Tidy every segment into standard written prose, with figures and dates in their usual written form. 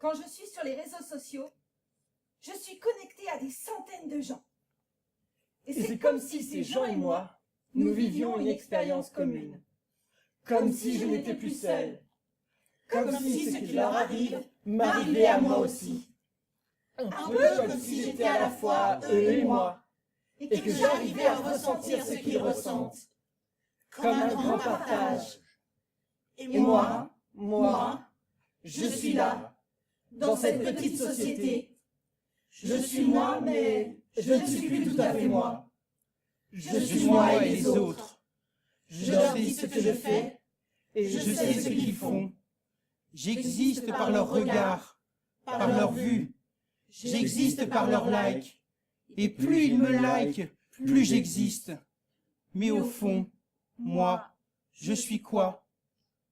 Quand je suis sur les réseaux sociaux, je suis connectée à des centaines de gens. Et c'est comme si ces gens et moi, nous vivions une expérience commune. Comme si je n'étais plus seul. Comme si ce qui leur arrive m'arrivait à moi aussi. Un peu comme si j'étais à la fois eux et moi. Et que j'arrivais à ressentir ce qu'ils ressentent. Comme un grand partage. Et moi, je suis là, dans cette petite société. Je suis moi, mais je ne suis plus tout à fait moi. Je suis moi et les autres. Je leur dis ce que je fais, et je sais ce qu'ils font. J'existe par leur regard, par leur vue. J'existe par leur like. Et plus ils me like, plus j'existe. Mais au fond, moi, je suis quoi?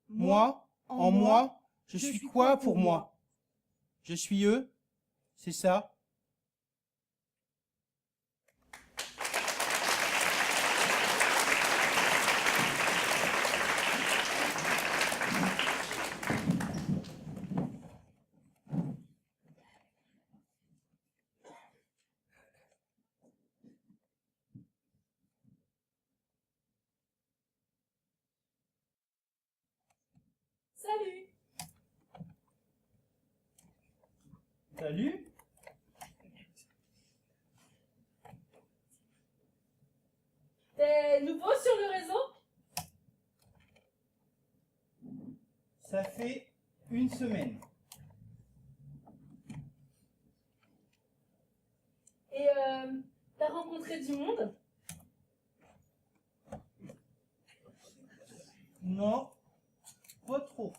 Moi, en moi, je suis quoi pour moi? Je suis eux, c'est ça? Salut! Salut? T'es nouveau sur le réseau? Ça fait une semaine. Et t'as rencontré du monde? Non, pas trop.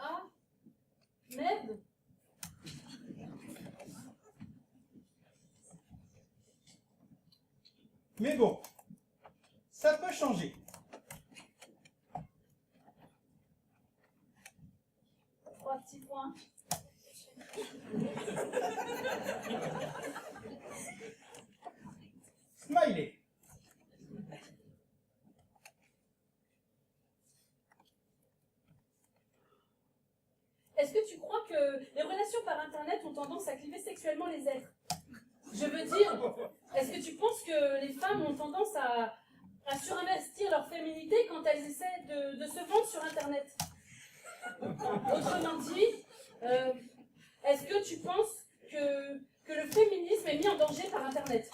Ah, merde! Mais bon, ça peut changer. 3 petits points. Smiley. Est-ce que tu crois que les relations par Internet ont tendance à cliver sexuellement les êtres? Je veux dire, est-ce que tu penses que les femmes ont tendance à surinvestir leur féminité quand elles essaient de se vendre sur Internet? Autrement dit, est-ce que tu penses que le féminisme est mis en danger par Internet?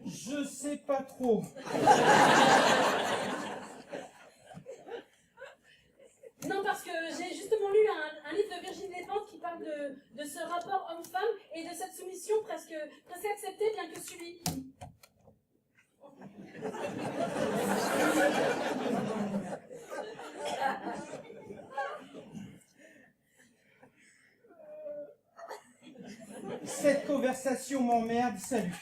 Je sais pas trop. Non, parce que j'ai justement lu un livre de Virginie Despentes qui parle de ce rapport homme-femme et de cette soumission presque acceptée bien que subie. Cette conversation m'emmerde, salut.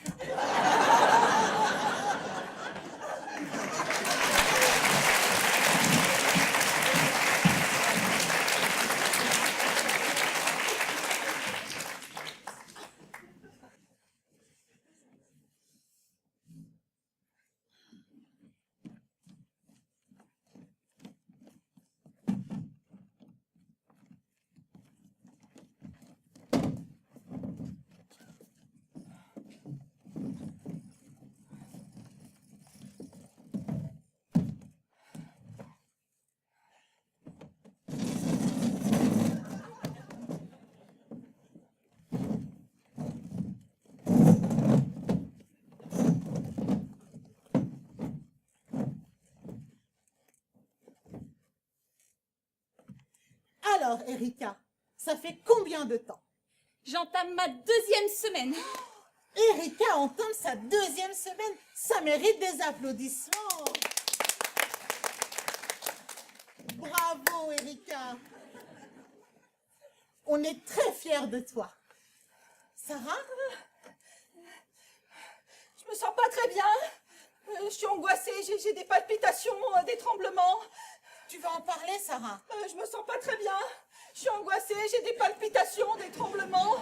Alors, Erika, ça fait combien de temps? J'entame ma 2e semaine. Erika entame sa 2e semaine. Ça mérite des applaudissements. Bravo, Erika. On est très fiers de toi. Sarah? Je me sens pas très bien. Je suis angoissée, j'ai des palpitations, des tremblements. Tu vas en parler, Sarah? Je me sens pas très bien. Je suis angoissée, j'ai des palpitations, des tremblements.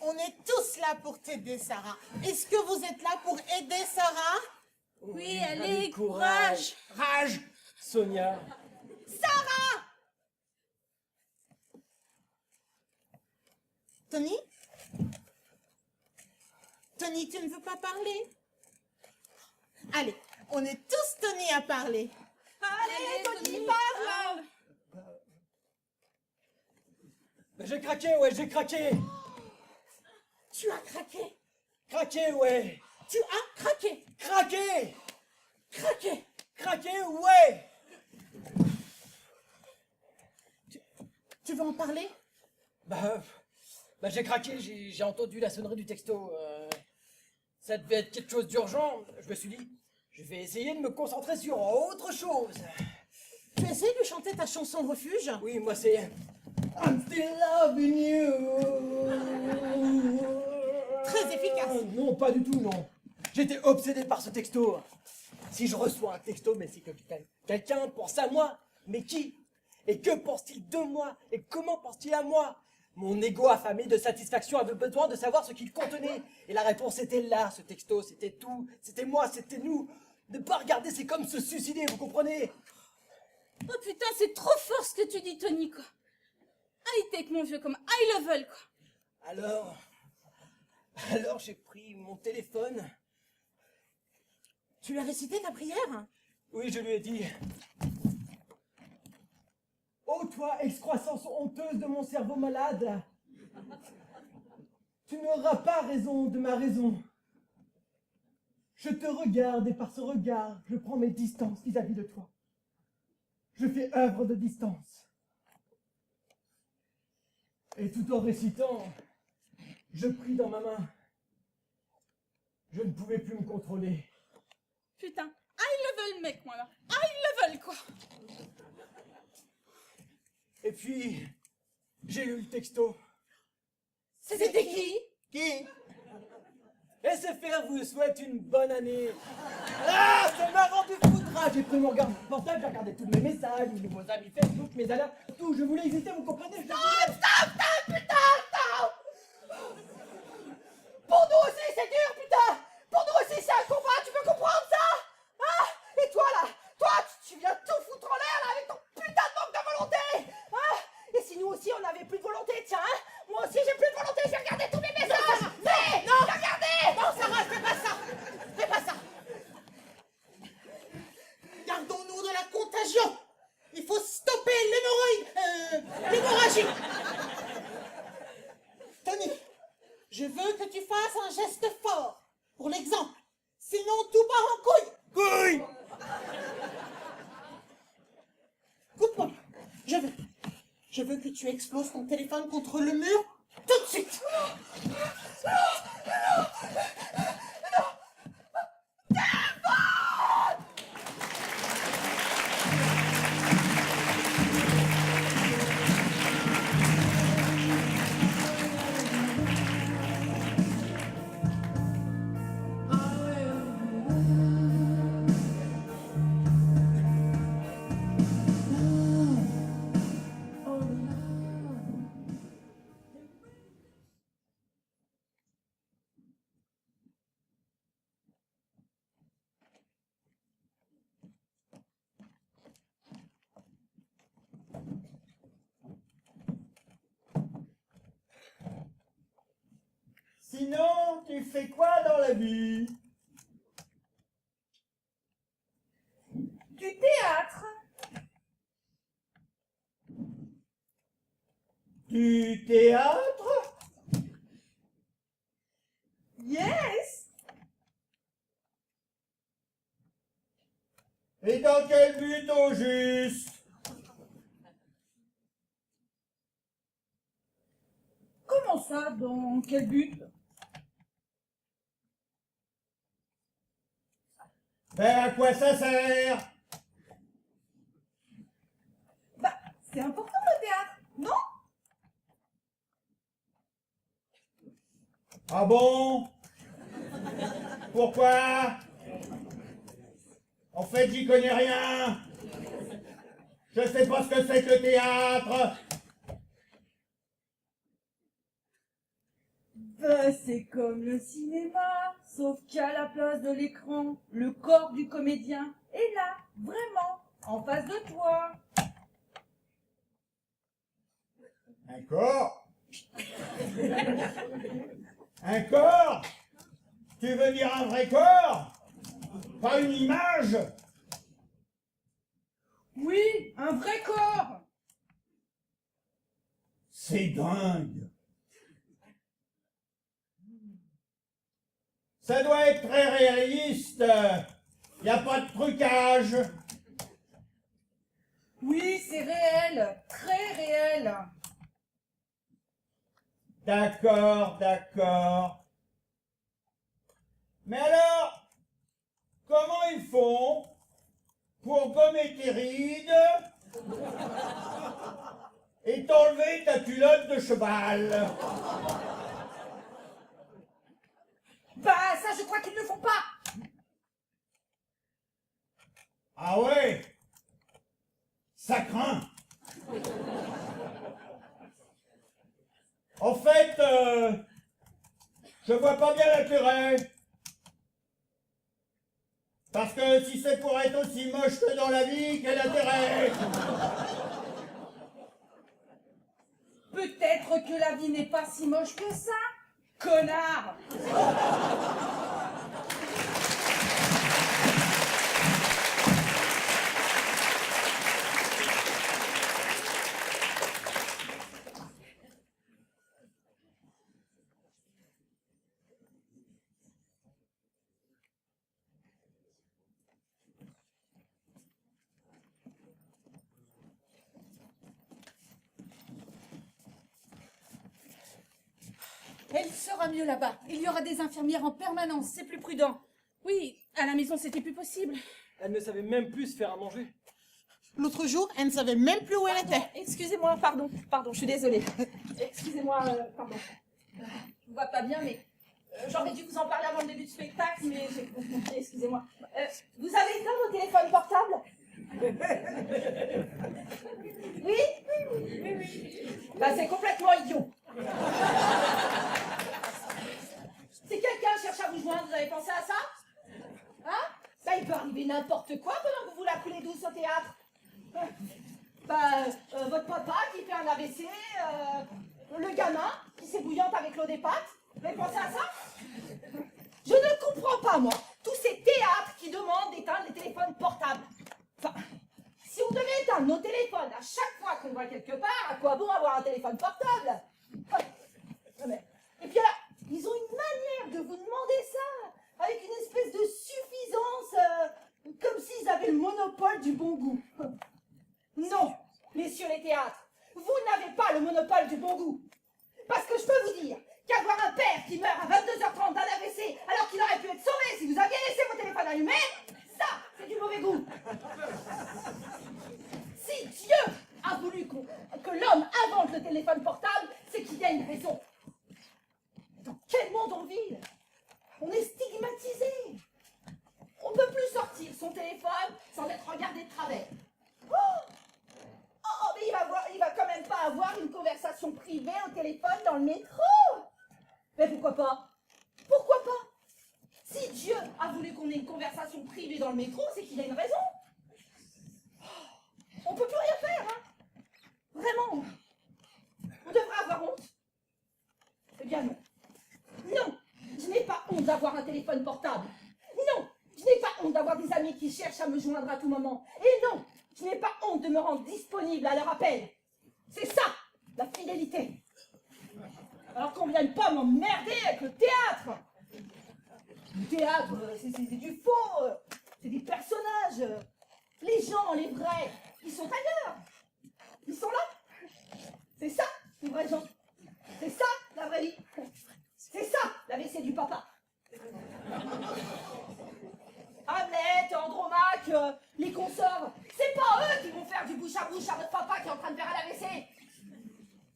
On est tous là pour t'aider, Sarah. Est-ce que vous êtes là pour aider Sarah? Oui, allez, courage. Rage, Sonia. Sarah! Tony? Tony, tu ne veux pas parler? Allez, on est tous Tony à parler. Allez, Tony, parle. J'ai craqué, ouais, j'ai craqué. Tu as craqué. Craqué, ouais. Tu as craqué. Craqué. Craqué. Craqué, ouais. Tu veux en parler? Bah, j'ai craqué, j'ai entendu la sonnerie du texto. Ça devait être quelque chose d'urgent. Je me suis dit, je vais essayer de me concentrer sur autre chose. Tu essaies de chanter ta chanson refuge? Oui, moi c'est I'm still loving you. Très efficace. Non, pas du tout, non. J'étais obsédé par ce texto. Si je reçois un texto, mais c'est que quelqu'un pense à moi. Mais qui? Et que pense-t-il de moi? Et comment pense-t-il à moi? Mon ego affamé de satisfaction avait besoin de savoir ce qu'il contenait. Et la réponse était là, ce texto, c'était tout. C'était moi, c'était nous. Ne pas regarder, c'est comme se suicider, vous comprenez? Oh putain, c'est trop fort ce que tu dis, Tony, quoi. High-tech, mon vieux, comme high level, quoi. Alors j'ai pris mon téléphone. Tu lui as récité ta prière? Oui, je lui ai dit. Ô toi, excroissance honteuse de mon cerveau malade, tu n'auras pas raison de ma raison. Je te regarde et par ce regard, je prends mes distances vis-à-vis de toi. Je fais œuvre de distance. Et tout en récitant, je pris dans ma main. Je ne pouvais plus me contrôler. Putain, high level, mec, moi, là. High level, quoi. Et puis, j'ai lu le texto. C'était qui? Qui? SFR vous souhaite une bonne année. Ah, ça m'a rendu foudrage. J'ai pris mon portable, j'ai regardé tous mes messages, mes nouveaux amis Facebook, mes alertes, tout. Je voulais exister, vous comprenez? Stop, putain, stop. Pour nous aussi, c'est dur, putain. Pour nous aussi, c'est un combat, tu peux comprendre ça? Ah, et toi, là, tu viens tout foutre en l'air, là, avec ton putain de manque de volonté. Ah, et si nous aussi, on n'avait plus de volonté, tiens, hein, moi aussi, j'ai plus de volonté, je vais regarder tous mes messages. Mais, non, regardez. Non, Sarah, fais pas ça. Fais pas ça. Gardons-nous de la contagion. Il faut stopper l'hémorragie. Tony, je veux que tu fasses un geste fort. Pour l'exemple. Sinon, tout part en couille. Couille. Coupe-moi. Je veux que tu exploses ton téléphone contre le mur tout de suite. Sinon, tu fais quoi dans la vie? Du théâtre. Du théâtre? Yes. Et dans quel but au juste? ça, dans quel but? Ben, à quoi ça sert? Bah, c'est important le théâtre, non? Ah bon? Pourquoi? En fait, j'y connais rien. Je sais pas ce que c'est que le théâtre. Bah, c'est comme le cinéma, sauf qu'à la place de l'écran, le corps du comédien est là, vraiment, en face de toi. Un corps? Un corps? Tu veux dire un vrai corps? Pas une image? Oui, un vrai corps. C'est dingue. Ça doit être très réaliste. Y a pas de trucage. Oui, c'est réel, très réel. D'accord, d'accord. Mais alors, comment ils font pour gommer tes rides et t'enlever ta culotte de cheval? Bah, ça, je crois qu'ils ne le font pas. Ah ouais? Ça craint. En fait, je vois pas bien l'intérêt. Parce que si c'est pour être aussi moche que dans la vie, quel intérêt? Peut-être que la vie n'est pas si moche que ça, connard. Elle sera mieux là-bas. Il y aura des infirmières en permanence, c'est plus prudent. Oui, à la maison, c'était plus possible. Elle ne savait même plus se faire à manger. L'autre jour, elle ne savait même plus où elle était. Excusez-moi, pardon, je suis désolée. Excusez-moi, pardon. Je vous vois pas bien, mais j'aurais dû vous en parler avant le début du spectacle, mais excusez-moi. Vous avez éteint vos téléphones portables? Oui? Oui. Bah, c'est complètement idiot. Si quelqu'un cherche à vous joindre, vous avez pensé à ça? Hein? Bah, il peut arriver n'importe quoi pendant que vous la coulez douce au théâtre. Votre papa qui fait un AVC, le gamin qui s'ébouillante avec l'eau des pâtes. Vous avez pensé à ça? Je ne comprends pas, moi, tous ces théâtres qui demandent d'éteindre les téléphones portables. Enfin, si on devait éteindre nos téléphones à chaque fois qu'on va quelque part, à quoi bon avoir un téléphone portable? Et puis alors, ils ont une manière de vous demander ça, avec une espèce de suffisance, comme s'ils avaient le monopole du bon goût. Non, messieurs les théâtres, vous n'avez pas le monopole du bon goût. Parce que je peux vous dire qu'avoir un père qui meurt à 22h30 d'un AVC alors qu'il aurait pu être sauvé si vous aviez laissé vos téléphones allumés, ça, c'est du mauvais goût. Si Dieu a voulu que l'homme invente le téléphone portable, c'est qu'il y a une raison. Dans quel monde on vit? On est stigmatisé. On ne peut plus sortir son téléphone sans être regardé de travers. Mais il va quand même pas avoir une conversation privée au téléphone dans le métro. Mais pourquoi pas? Pourquoi pas? Si Dieu a voulu qu'on ait une conversation privée dans le métro, c'est qu'il a une raison. On peut plus rien faire, hein. Vraiment. On devrait avoir honte. Eh bien non. Non, je n'ai pas honte d'avoir un téléphone portable. Non, je n'ai pas honte d'avoir des amis qui cherchent à me joindre à tout moment. Et non, je n'ai pas honte de me rendre disponible à leur appel. C'est ça, la fidélité. Alors qu'on ne vienne pas m'emmerder avec le théâtre. Le théâtre, c'est du faux. C'est des personnages. Les gens, les vrais, ils sont ailleurs. Ils sont là. C'est ça, les vrais gens. C'est ça, la vraie vie. Hamlet, Andromaque, les consorts, c'est pas eux qui vont faire du bouche à votre papa qui est en train de faire un AVC.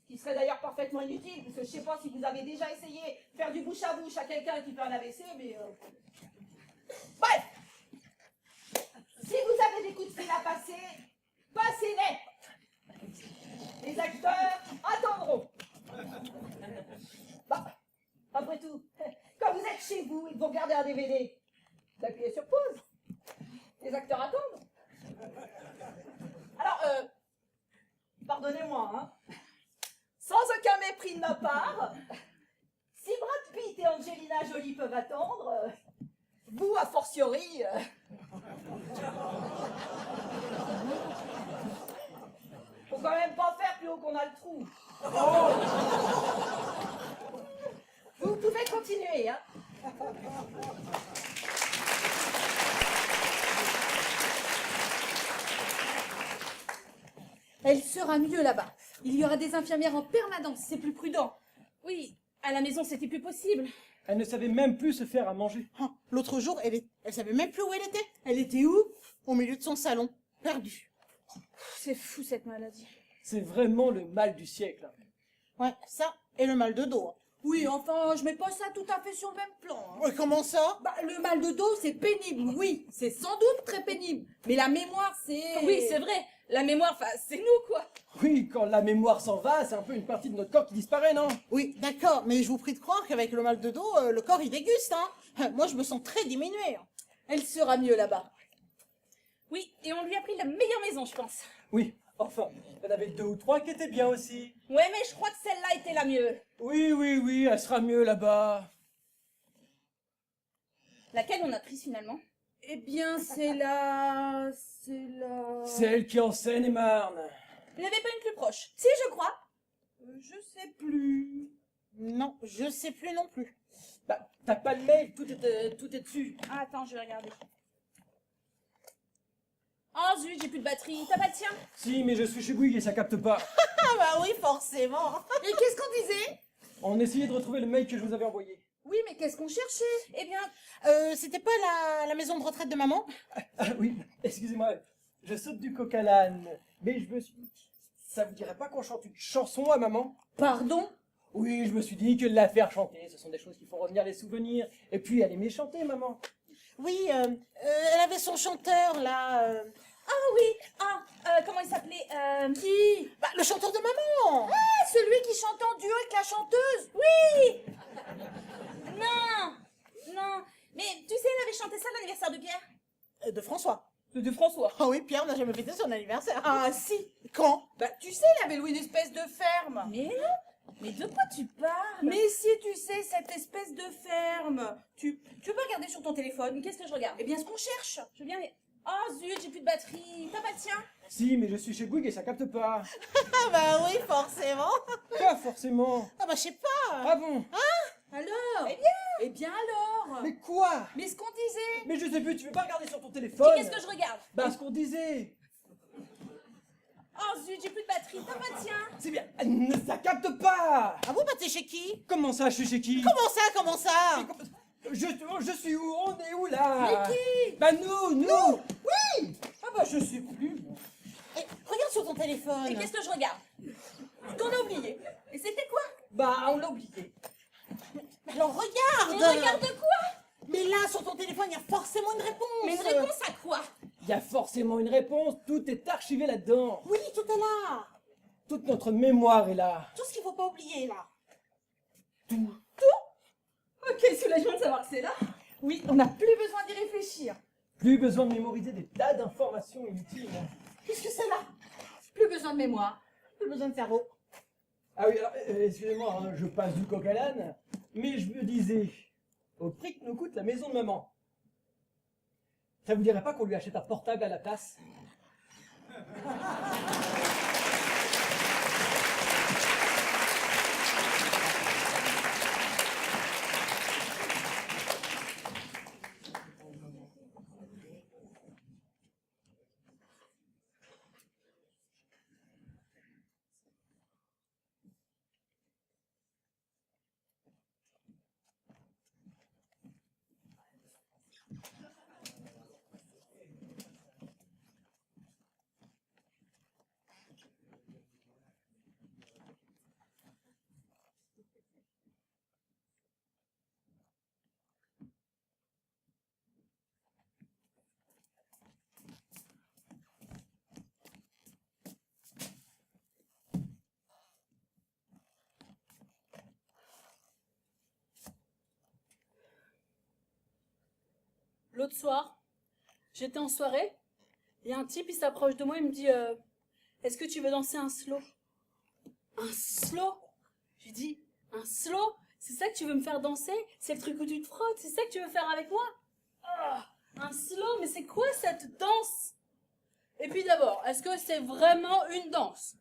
Ce qui serait d'ailleurs parfaitement inutile, parce que je sais pas si vous avez déjà essayé de faire du bouche à quelqu'un qui fait un AVC, mais... Bref. Si vous avez des coups de fil à passer, passez-les. Les acteurs attendront. Bah, après tout, quand vous êtes chez vous et que vous regardez un DVD, vous appuyez sur pause. Les acteurs attendent. Alors, pardonnez-moi, hein. Sans aucun mépris de ma part, si Brad Pitt et Angelina Jolie peuvent attendre, vous, a fortiori... Faut quand même pas faire plus haut qu'on a le trou. Vous pouvez continuer, hein. Elle sera mieux là-bas. Il y aura des infirmières en permanence, c'est plus prudent. Oui, à la maison, c'était plus possible. Elle ne savait même plus se faire à manger. Ah, l'autre jour, elle savait même plus où elle était. Elle était où? Au milieu de son salon, perdue. C'est fou, cette maladie. C'est vraiment le mal du siècle. Ouais, ça, et le mal de dos. Hein. Oui, enfin, je mets pas ça tout à fait sur le même plan. Hein. Ouais, comment ça? Bah, le mal de dos, c'est pénible, oui. C'est sans doute très pénible. Mais la mémoire, c'est... Oui, c'est vrai. La mémoire, enfin, c'est nous, quoi. Oui, quand la mémoire s'en va, c'est un peu une partie de notre corps qui disparaît, non? Oui, d'accord, mais je vous prie de croire qu'avec le mal de dos, le corps, il déguste, hein. Moi, je me sens très diminuée. Hein. Elle sera mieux là-bas. Oui, et on lui a pris la meilleure maison, je pense. Oui, enfin, il y en avait 2 ou 3 qui étaient bien aussi. Ouais, mais je crois que celle-là était la mieux. Oui, elle sera mieux là-bas. Laquelle on a prise finalement? Eh bien, c'est la... Celle qui est en Seine-et-Marne. Il n'y avait pas une plus proche. Si, je crois. Je sais plus. Non, je sais plus non plus. Bah, t'as pas le mail, tout est dessus. Ah, attends, je vais regarder. Oh zut, j'ai plus de batterie. T'as pas le tien? Si, mais je suis chez Bouygues et ça capte pas. Ah bah oui, forcément. Et qu'est-ce qu'on disait? On essayait de retrouver le mail que je vous avais envoyé. Oui, mais qu'est-ce qu'on cherchait? Eh bien, C'était pas la maison de retraite de maman? Ah oui, excusez-moi, je saute du coq à l'âne. Mais je me suis dit, ça vous dirait pas qu'on chante une chanson à maman? Pardon? Oui, je me suis dit que de la faire chanter, ce sont des choses qui font revenir les souvenirs. Et puis, elle aimait chanter, maman. Oui, elle avait son chanteur, là... ah oui, comment il s'appelait? Qui? Bah, le chanteur de maman. Ah, celui qui chante en duo avec la chanteuse? Oui. Non, mais tu sais, elle avait chanté ça à l'anniversaire de Pierre. De François. De François. Ah oui, Pierre n'a jamais fêté son anniversaire. Ah, si. Quand? Bah, tu sais, il avait loué une espèce de ferme. Mais non, mais de quoi tu parles? Mais si tu sais, cette espèce de ferme, tu peux regarder sur ton téléphone. Qu'est-ce que je regarde? Eh bien, ce qu'on cherche. Je viens. Oh zut, j'ai plus de batterie. T'as pas le tien? Si, mais je suis chez Bouygues et ça capte pas. Ah bah oui, forcément. Pas forcément. Ah bah je sais pas. Ah bon? Alors? Eh bien alors? Mais quoi? Mais ce qu'on disait. Mais je sais plus, tu veux pas regarder sur ton téléphone? Qu'est-ce que je regarde? Bah, ce qu'on disait. Oh zut, j'ai plus de batterie. T'as pas le tien? C'est bien, ça capte pas. Ah bon, bah t'es chez qui? Comment ça, je suis chez qui? Comment ça? Je suis où? On est où là? Mais qui? Bah nous. Ah bah je sais plus. Eh, regarde sur ton téléphone. Et qu'est-ce que je regarde? Ce qu'on a oublié. Et c'était quoi? Bah on l'a oublié. Alors regarde. Mais regarde quoi? Mais là, sur ton téléphone, il y a forcément une réponse. Mais une réponse à quoi? Il y a forcément une réponse, tout est archivé là-dedans. Oui, tout est là. Toute notre mémoire est là. Tout ce qu'il faut pas oublier, là. Tout. Oh, quel soulagement de savoir que c'est là. Oui, on n'a plus besoin d'y réfléchir. Plus besoin de mémoriser des tas d'informations inutiles. Qu'est-ce que c'est là? Plus besoin de mémoire. Plus besoin de cerveau. Ah oui, alors, excusez-moi, hein, je passe du coq à l'âne, mais je me disais, au prix que nous coûte la maison de maman, ça vous dirait pas qu'on lui achète un portable à la place? L'autre soir, j'étais en soirée, et un type, il s'approche de moi, il me dit est-ce que tu veux danser un slow? Un slow? Je lui dis, un slow? C'est ça que tu veux me faire danser? C'est le truc où tu te frottes? C'est ça que tu veux faire avec moi? Ah, un slow? Mais c'est quoi cette danse? Et puis d'abord, est-ce que c'est vraiment une danse?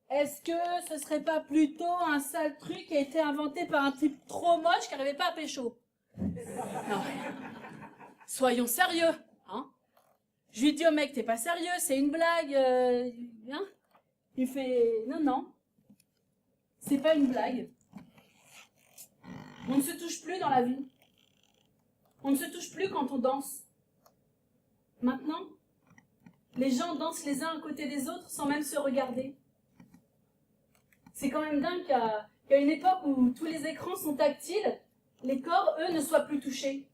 Est-ce que ce serait pas plutôt un sale truc qui a été inventé par un type trop moche qui n'arrivait pas à pécho? Non. Soyons sérieux, hein? Je lui dis au mec, t'es pas sérieux, c'est une blague, hein? Il fait, non, c'est pas une blague. On ne se touche plus dans la vie. On ne se touche plus quand on danse. Maintenant, les gens dansent les uns à côté des autres sans même se regarder. C'est quand même dingue qu'à une époque où tous les écrans sont tactiles, les corps, eux, ne soient plus touchés.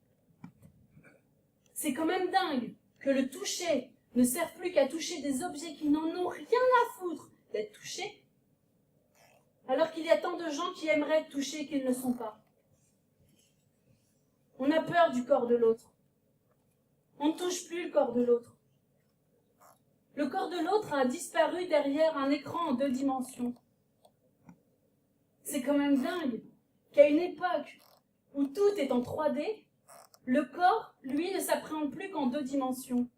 C'est quand même dingue que le toucher ne serve plus qu'à toucher des objets qui n'en ont rien à foutre d'être touchés, alors qu'il y a tant de gens qui aimeraient être touchés qu'ils ne le sont pas. On a peur du corps de l'autre. On ne touche plus le corps de l'autre. Le corps de l'autre a disparu derrière un écran en 2 dimensions. C'est quand même dingue qu'à une époque où tout est en 3D, le corps, lui, ne s'appréhende plus qu'en 2 dimensions.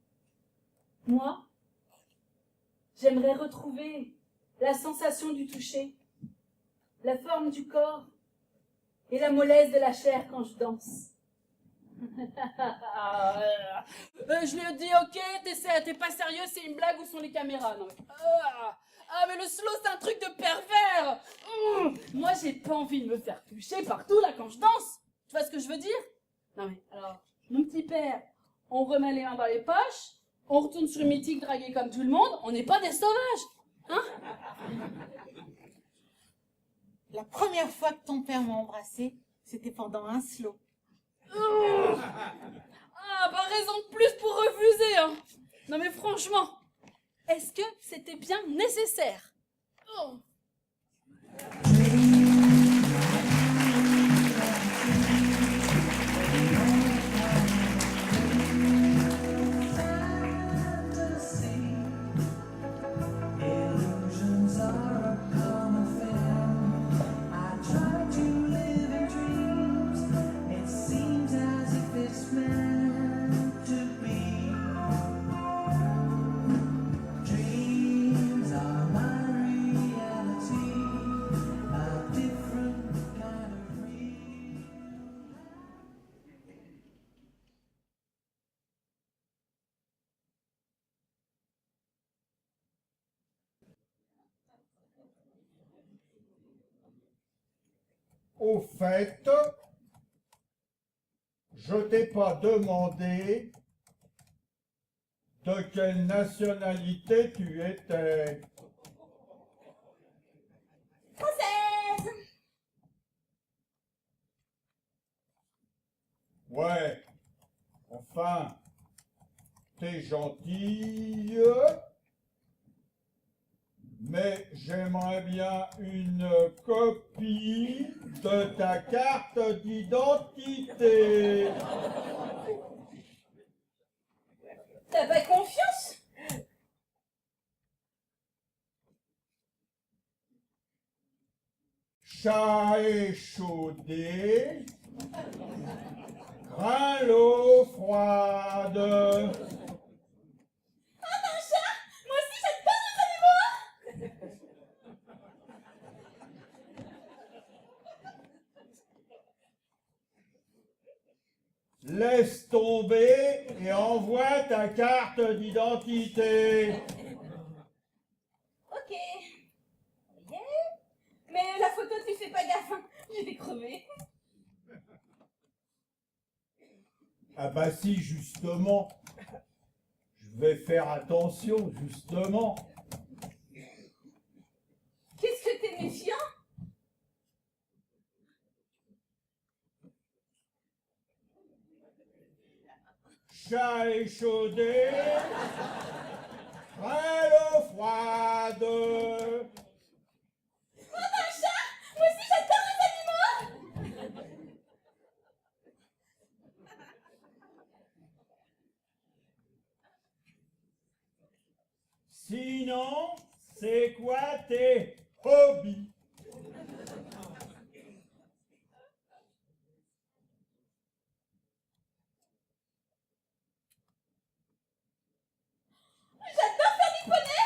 Moi, j'aimerais retrouver la sensation du toucher, la forme du corps et la mollesse de la chair quand je danse. Je lui ai dit, ok, t'es pas sérieux, c'est une blague, où sont les caméras? Non, mais, mais le slow, c'est un truc de pervers. Moi, j'ai pas envie de me faire toucher partout, là, quand je danse. Tu vois ce que je veux dire? Non, mais, alors, mon petit père, on remet les mains dans les poches, on retourne sur une mythique draguée comme tout le monde, on n'est pas des sauvages, hein? La première fois que ton père m'a embrassé, c'était pendant un slow. Bah raison de plus pour refuser, hein. Non mais franchement, est-ce que c'était bien nécessaire? Au fait, je t'ai pas demandé de quelle nationalité tu étais. Française! Ouais, enfin, t'es gentille, mais j'aimerais bien une copie de ta carte d'identité. T'as pas confiance? Chat échaudé, craint l'eau froide. Moi aussi, j'adore les animaux! Laisse tomber et envoie ta carte d'identité. Ok. Yeah. Mais la photo, tu fais pas gaffe, hein. Je vais crever. Ah bah si, justement. Je vais faire attention, justement. Qu'est-ce que t'es méfiant? Chat échaudé, craint l'eau froide. Moi aussi, j'adore les animaux! Sinon, c'est quoi tes hobbies? J'adore faire du poney.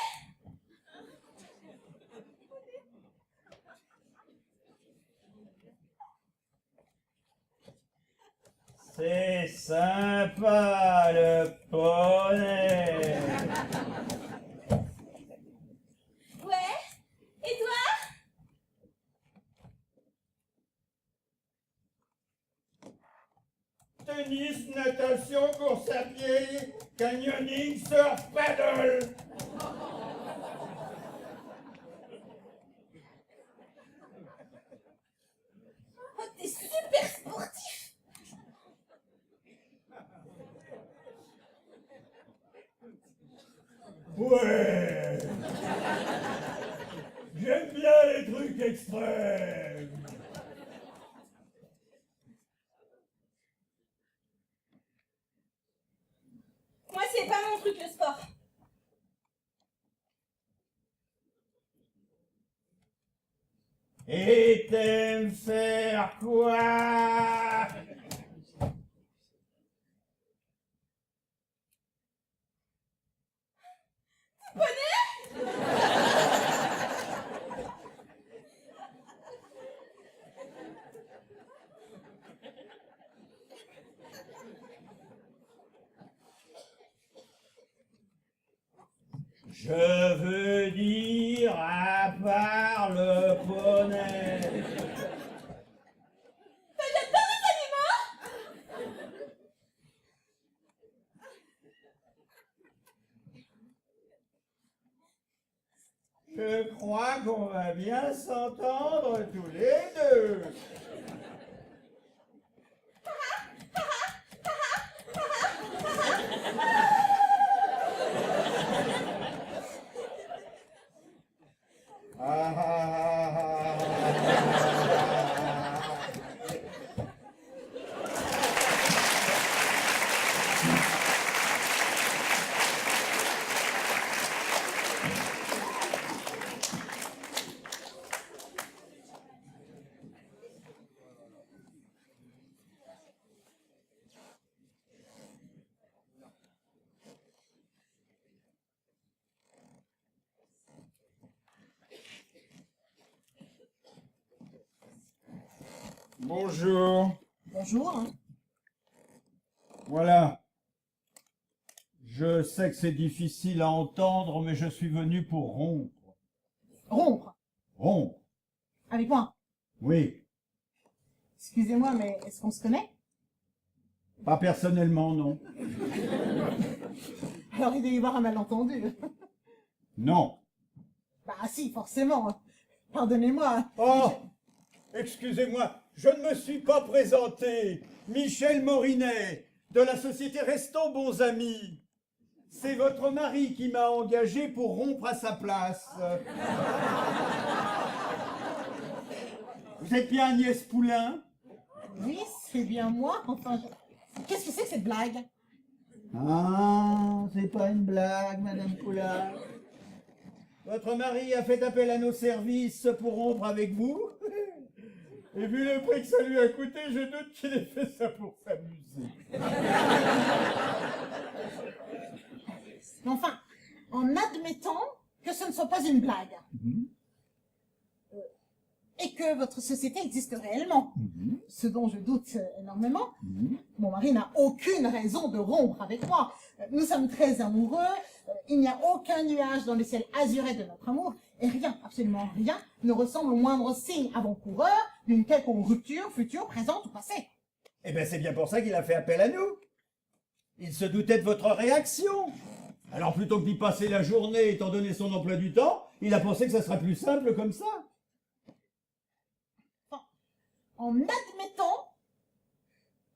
C'est sympa le poney. Ouais. Et toi? Tennis, natation, course à pied, canyoning, surf, paddle. Oh, t'es super sportif. Ouais. J'aime bien les trucs extrêmes. Moi, c'est pas mon truc, le sport. Et t'aimes faire quoi? Je veux dire à part le poney. J'adore les animaux. Je crois qu'on va bien s'entendre tous les deux. Ah, ah, ah, ah, ah. Bonjour. Bonjour. Hein. Voilà. Je sais que c'est difficile à entendre, mais je suis venu pour rompre. Rompre. Rompre, Avec moi. oui. Excusez-moi, mais est-ce qu'on se connaît? Pas personnellement, non. Alors il doit y avoir un malentendu. Non. Bah si, forcément. Pardonnez-moi. Oh, excusez-moi, je ne me suis pas présenté. Michel Morinet, de la société Restons bons amis. C'est votre mari qui m'a engagé pour rompre à sa place. Vous êtes bien Agnès Poulain? Oui, c'est bien moi. Enfin, qu'est-ce que c'est que cette blague? Ah, c'est pas une blague, Madame Poulain. Votre mari a fait appel à nos services pour rompre avec vous. Et vu le prix que ça lui a coûté, je doute qu'il ait fait ça pour s'amuser. Mais enfin, en admettant que ce ne soit pas une blague. Et que votre société existe réellement. Ce dont je doute énormément. Mon mari n'a aucune raison de rompre avec moi. Nous sommes très amoureux. Il n'y a aucun nuage dans le ciel azuré de notre amour. Et rien, absolument rien, ne ressemble au moindre signe avant-coureur d'une quelconque rupture, future, présente ou passée. Eh bien, c'est bien pour ça qu'il a fait appel à nous. Il se doutait de votre réaction. Alors, plutôt que d'y passer la journée, étant donné son emploi du temps, il a pensé que ça serait plus simple comme ça. En admettant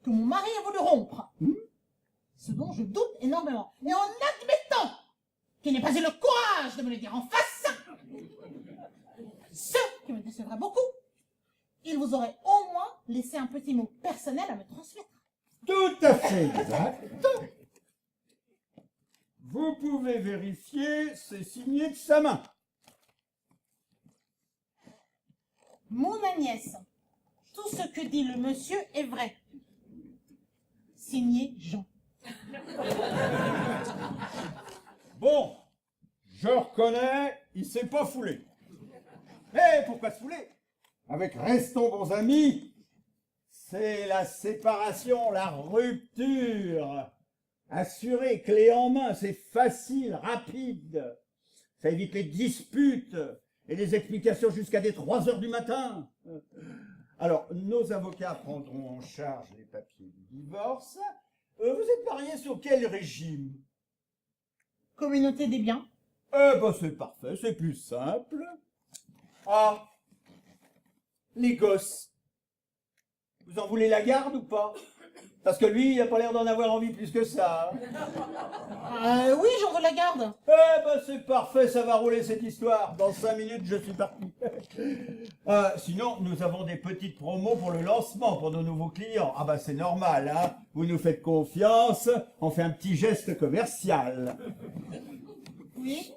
que mon mari a voulu rompre, ce dont je doute énormément, et en admettant qu'il n'ait pas eu le courage de me le dire en face, ce qui me décevrait beaucoup, il vous aurait au moins laissé un petit mot personnel à me transmettre. Tout à fait exact. Vous Vous pouvez vérifier, c'est signé de sa main. Mon Agnès, tout ce que dit le monsieur est vrai. Signé Jean. Bon, je reconnais, il s'est pas foulé. Mais pourquoi se fouler? Avec Restons bons amis, c'est la séparation, la rupture. Assurée, clé en main, c'est facile, rapide. Ça évite les disputes et les explications jusqu'à des 3 heures du matin. Alors, nos avocats prendront en charge les papiers du divorce. Vous êtes mariés sur quel régime? Communauté des biens. Eh ben c'est parfait, c'est plus simple. Ah, les gosses. Vous en voulez la garde ou pas? Parce que lui, il a pas l'air d'en avoir envie plus que ça. Oui, j'en veux la garde. Eh ben c'est parfait, ça va rouler cette histoire. Dans 5 minutes, je suis parti. Sinon, nous avons des petites promos pour le lancement, pour nos nouveaux clients. Ah ben c'est normal, hein. Vous nous faites confiance, on fait un petit geste commercial. Oui.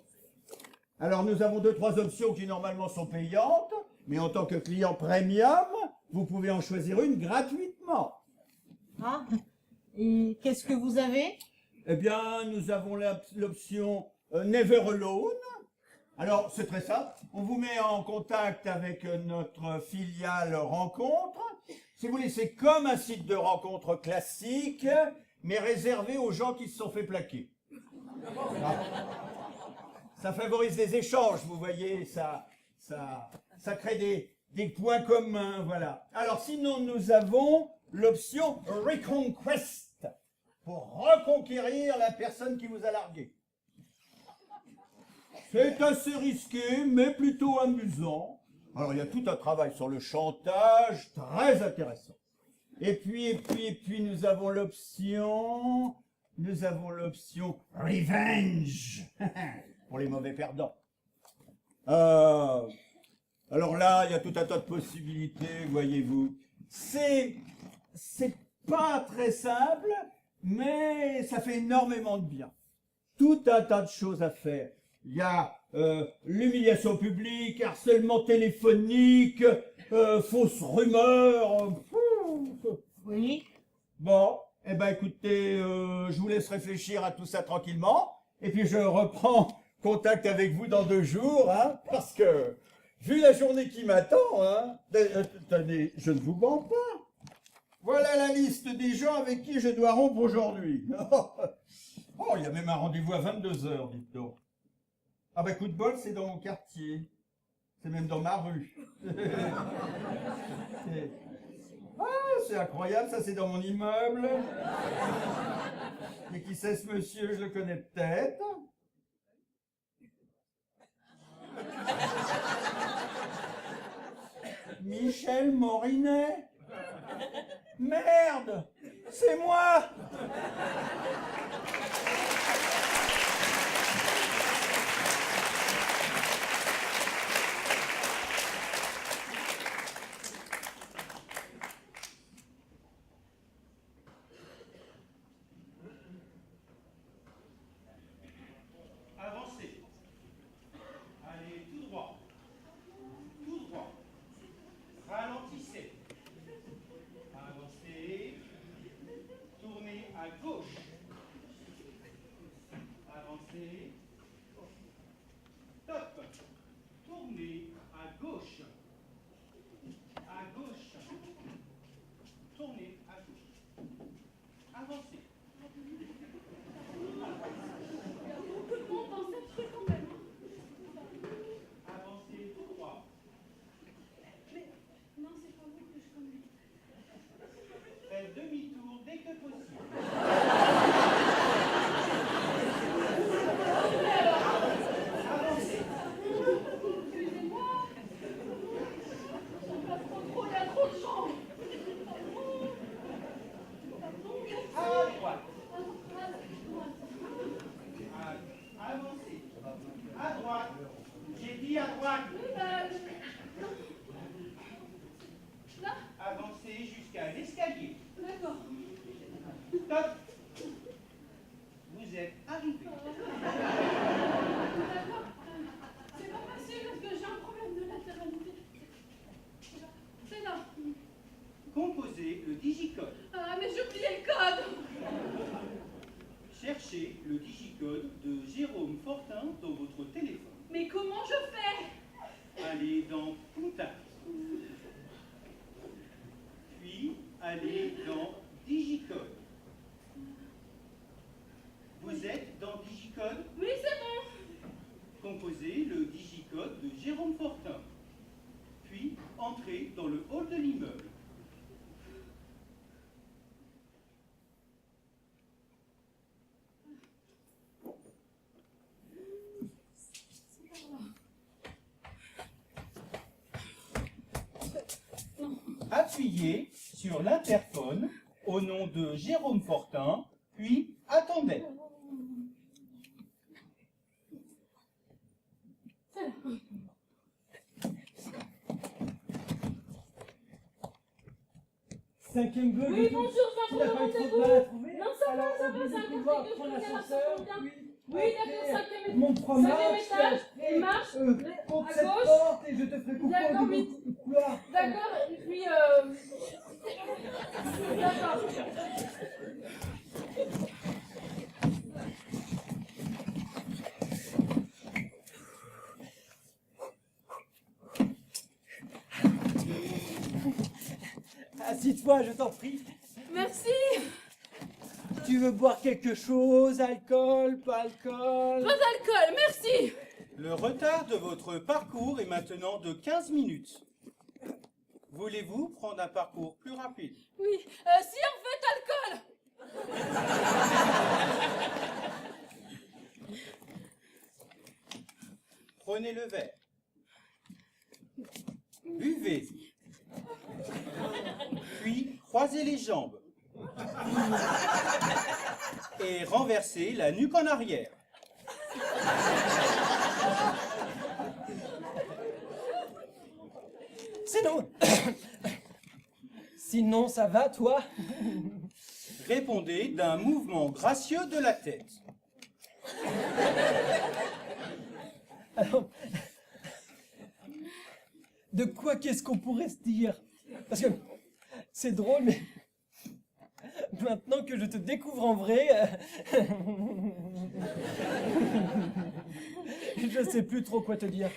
Alors nous avons 2-3 options qui normalement sont payantes, mais en tant que client premium, vous pouvez en choisir une gratuitement. Ah. Et qu'est-ce que vous avez? Eh bien, nous avons l'option Never Alone. Alors, c'est très simple. On vous met en contact avec notre filiale Rencontre. Si vous voulez, c'est comme un site de rencontre classique, mais réservé aux gens qui se sont fait plaquer. Ça favorise les échanges, vous voyez, ça crée des points communs, voilà. Alors, sinon, nous avons l'option Reconquest, pour reconquérir la personne qui vous a largué. C'est assez risqué, mais plutôt amusant. Alors, il y a tout un travail sur le chantage, très intéressant. Et puis, nous avons l'option Revenge, pour les mauvais perdants. Alors là, il y a tout un tas de possibilités, voyez-vous. C'est pas très simple, mais ça fait énormément de bien. Tout un tas de choses à faire. Il y a l'humiliation publique, harcèlement téléphonique, fausses rumeurs. Oui. Bon, eh ben écoutez, je vous laisse réfléchir à tout ça tranquillement, et puis je reprends contact avec vous dans 2 jours, hein, parce que, vu la journée qui m'attend, hein, attendez, je ne vous mens pas. Voilà la liste des gens avec qui je dois rompre aujourd'hui. Oh, il y a même un rendez-vous à 22h, dites donc. Ah bah coup de bol, c'est dans mon quartier. C'est même dans ma rue. C'est incroyable, ça c'est dans mon immeuble. Mais qui c'est ce monsieur, je le connais peut-être. Michel Morinet. Merde, c'est moi. Avancez. Allez tout droit. Tout droit. Ralentissez. Avancez. Tournez à gauche. Avancez. Top. Tournez à gauche. À gauche. Tournez à gauche. Avancez. Avancez tout droit. Non, c'est pas vous que je connais. Faites demi-tour dès que possible. cherchez le digicode de Jérôme Fortin dans votre téléphone. Mais comment je fais? Allez dans Contact. Puis allez dans Digicode. Vous êtes dans Digicode? Oui, c'est bon. Composez le digicode de Jérôme Fortin. Puis entrez dans le hall de l'immeuble. Appuyez sur l'interphone au nom de Jérôme Fortin, puis attendez. Cinquième bug. Oui, bonjour, je Tu viens n'as pour pas le eu trop de rendez-vous. mal à trouver? Non, ça va, Alors, ça va, oublie c'est un de café pouvoir que je prendre regarde, ça l'ascenseur. tombe bien. Oui, Oui, d'accord, cinquième étage. Monte trois Cinquième marches. étage, et, une marche, monte à cette gauche. porte et je te ferai couper D'accord, au oui. du couloir. D'accord, et puis d'accord. Assis-toi, je t'en prie. Merci. Tu veux boire quelque chose? Alcool, pas alcool? Pas d'alcool, merci. Le retard de votre parcours est maintenant de 15 minutes. Voulez-vous prendre un parcours plus rapide? Oui, si en fait alcool. Prenez le verre. Buvez. Puis croisez les jambes. Et renversez la nuque en arrière. Sinon... Sinon, ça va, toi? Répondez d'un mouvement gracieux de la tête. Alors, de quoi qu'est-ce qu'on pourrait se dire? Parce que c'est drôle, mais maintenant que je te découvre en vrai, je sais plus trop quoi te dire.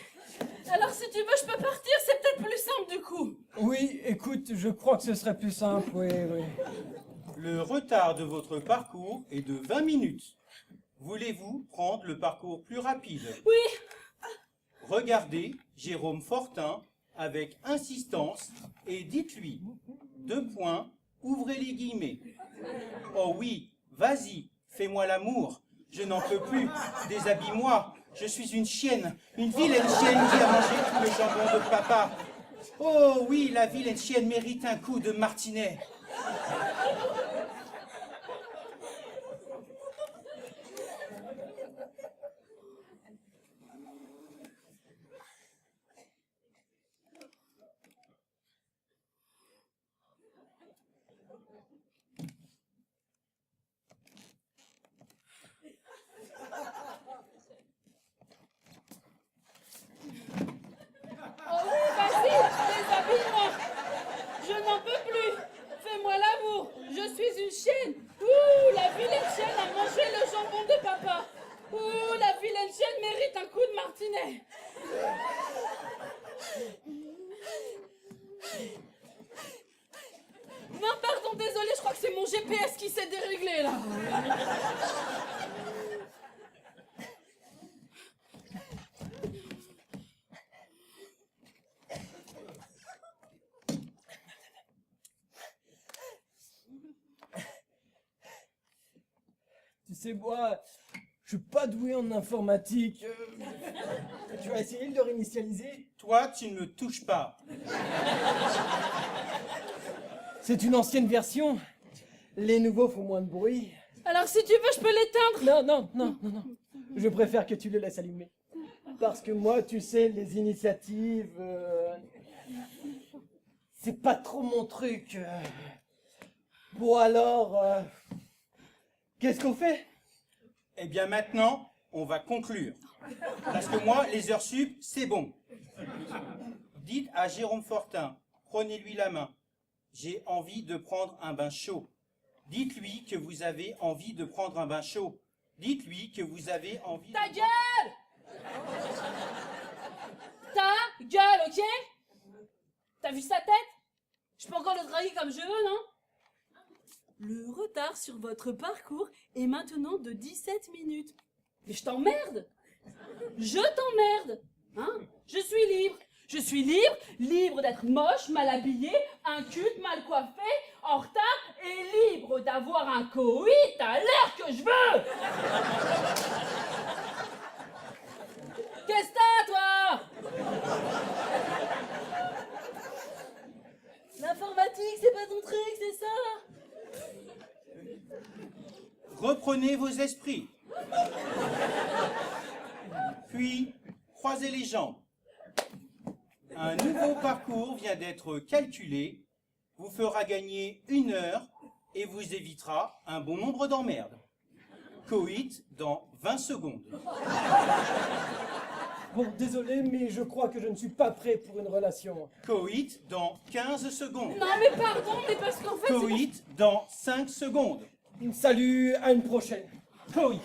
Alors si tu veux, je peux partir, c'est peut-être plus simple du coup. Oui, écoute, je crois que ce serait plus simple, oui, oui. Le retard de votre parcours est de 20 minutes. Voulez-vous prendre le parcours plus rapide? Oui. Regardez Jérôme Fortin avec insistance et dites-lui, ouvrez les guillemets. Oh oui, vas-y, fais-moi l'amour. Je n'en peux plus, déshabille-moi. Je suis une chienne, une vilaine chienne qui a mangé tout le jambon de papa. Oh oui, la vilaine chienne mérite un coup de martinet. Oh oui, vas-y, déshabille-moi. Je n'en peux plus. Fais-moi l'amour. Je suis une chienne. Ouh, la vilaine chienne a mangé le jambon de papa. Ouh, la vilaine chienne mérite un coup de martinet. Non, pardon, désolé, je crois que c'est mon GPS qui s'est déréglé là. Tu sais, moi, je suis pas doué en informatique. Tu vas essayer de le réinitialiser? Toi, tu ne me touches pas. C'est une ancienne version. Les nouveaux font moins de bruit. Alors si tu veux, je peux l'éteindre. Non. Je préfère que tu le laisses allumer. Parce que moi, tu sais, les initiatives... c'est pas trop mon truc. Bon alors... qu'est-ce qu'on fait? Eh bien maintenant, on va conclure. Parce que moi, les heures sup, c'est bon. Dites à Jérôme Fortin, prenez-lui la main. J'ai envie de prendre un bain chaud. Dites-lui que vous avez envie de prendre un bain chaud. Dites-lui que vous avez envie... Ta gueule! Ta gueule, ok? T'as vu sa tête? Je peux encore le draguer comme je veux, non? Le retard sur votre parcours est maintenant de 17 minutes. Mais je t'emmerde! Je t'emmerde! Hein? Je suis libre! Je suis libre, libre d'être moche, mal habillé, inculte, mal coiffé, en retard, et libre d'avoir un coït à l'heure que je veux! Qu'est-ce que t'as, toi? L'informatique, c'est pas ton truc, c'est ça? Reprenez vos esprits. Puis, croisez les jambes. Un nouveau parcours vient d'être calculé, vous fera gagner 1 heure et vous évitera un bon nombre d'emmerdes. Coït dans 20 secondes. Bon, désolé, mais je crois que je ne suis pas prêt pour une relation. Coït dans 15 secondes. Non mais pardon, mais parce qu'en fait... Coït dans 5 secondes. Salut, à une prochaine. Coït.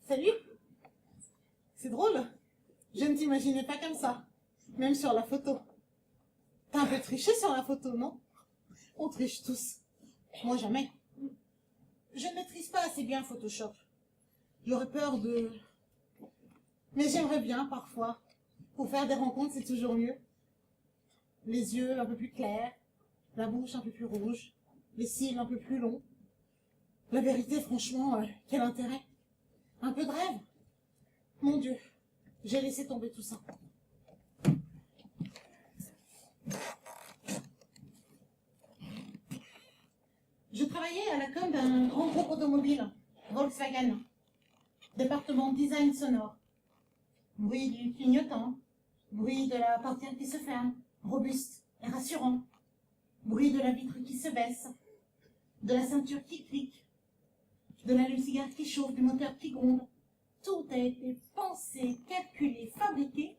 Salut. C'est drôle. Je ne t'imaginais pas comme ça. Même sur la photo. T'as un peu triché sur la photo, non? On triche tous. Moi, jamais. Je ne maîtrise pas assez bien Photoshop. J'aurais peur de... Mais j'aimerais bien, parfois. Pour faire des rencontres, c'est toujours mieux. Les yeux un peu plus clairs, la bouche un peu plus rouge, les cils un peu plus longs. La vérité, franchement, quel intérêt? Un peu de rêve. Mon Dieu, j'ai laissé tomber tout ça. Je travaillais à la com d'un grand groupe automobile, Volkswagen. Département design sonore. Bruit du clignotant, bruit de la portière qui se ferme, robuste et rassurant. Bruit de la vitre qui se baisse, de la ceinture qui clique, de l'allume-cigare qui chauffe, du moteur qui gronde. Tout a été pensé, calculé, fabriqué,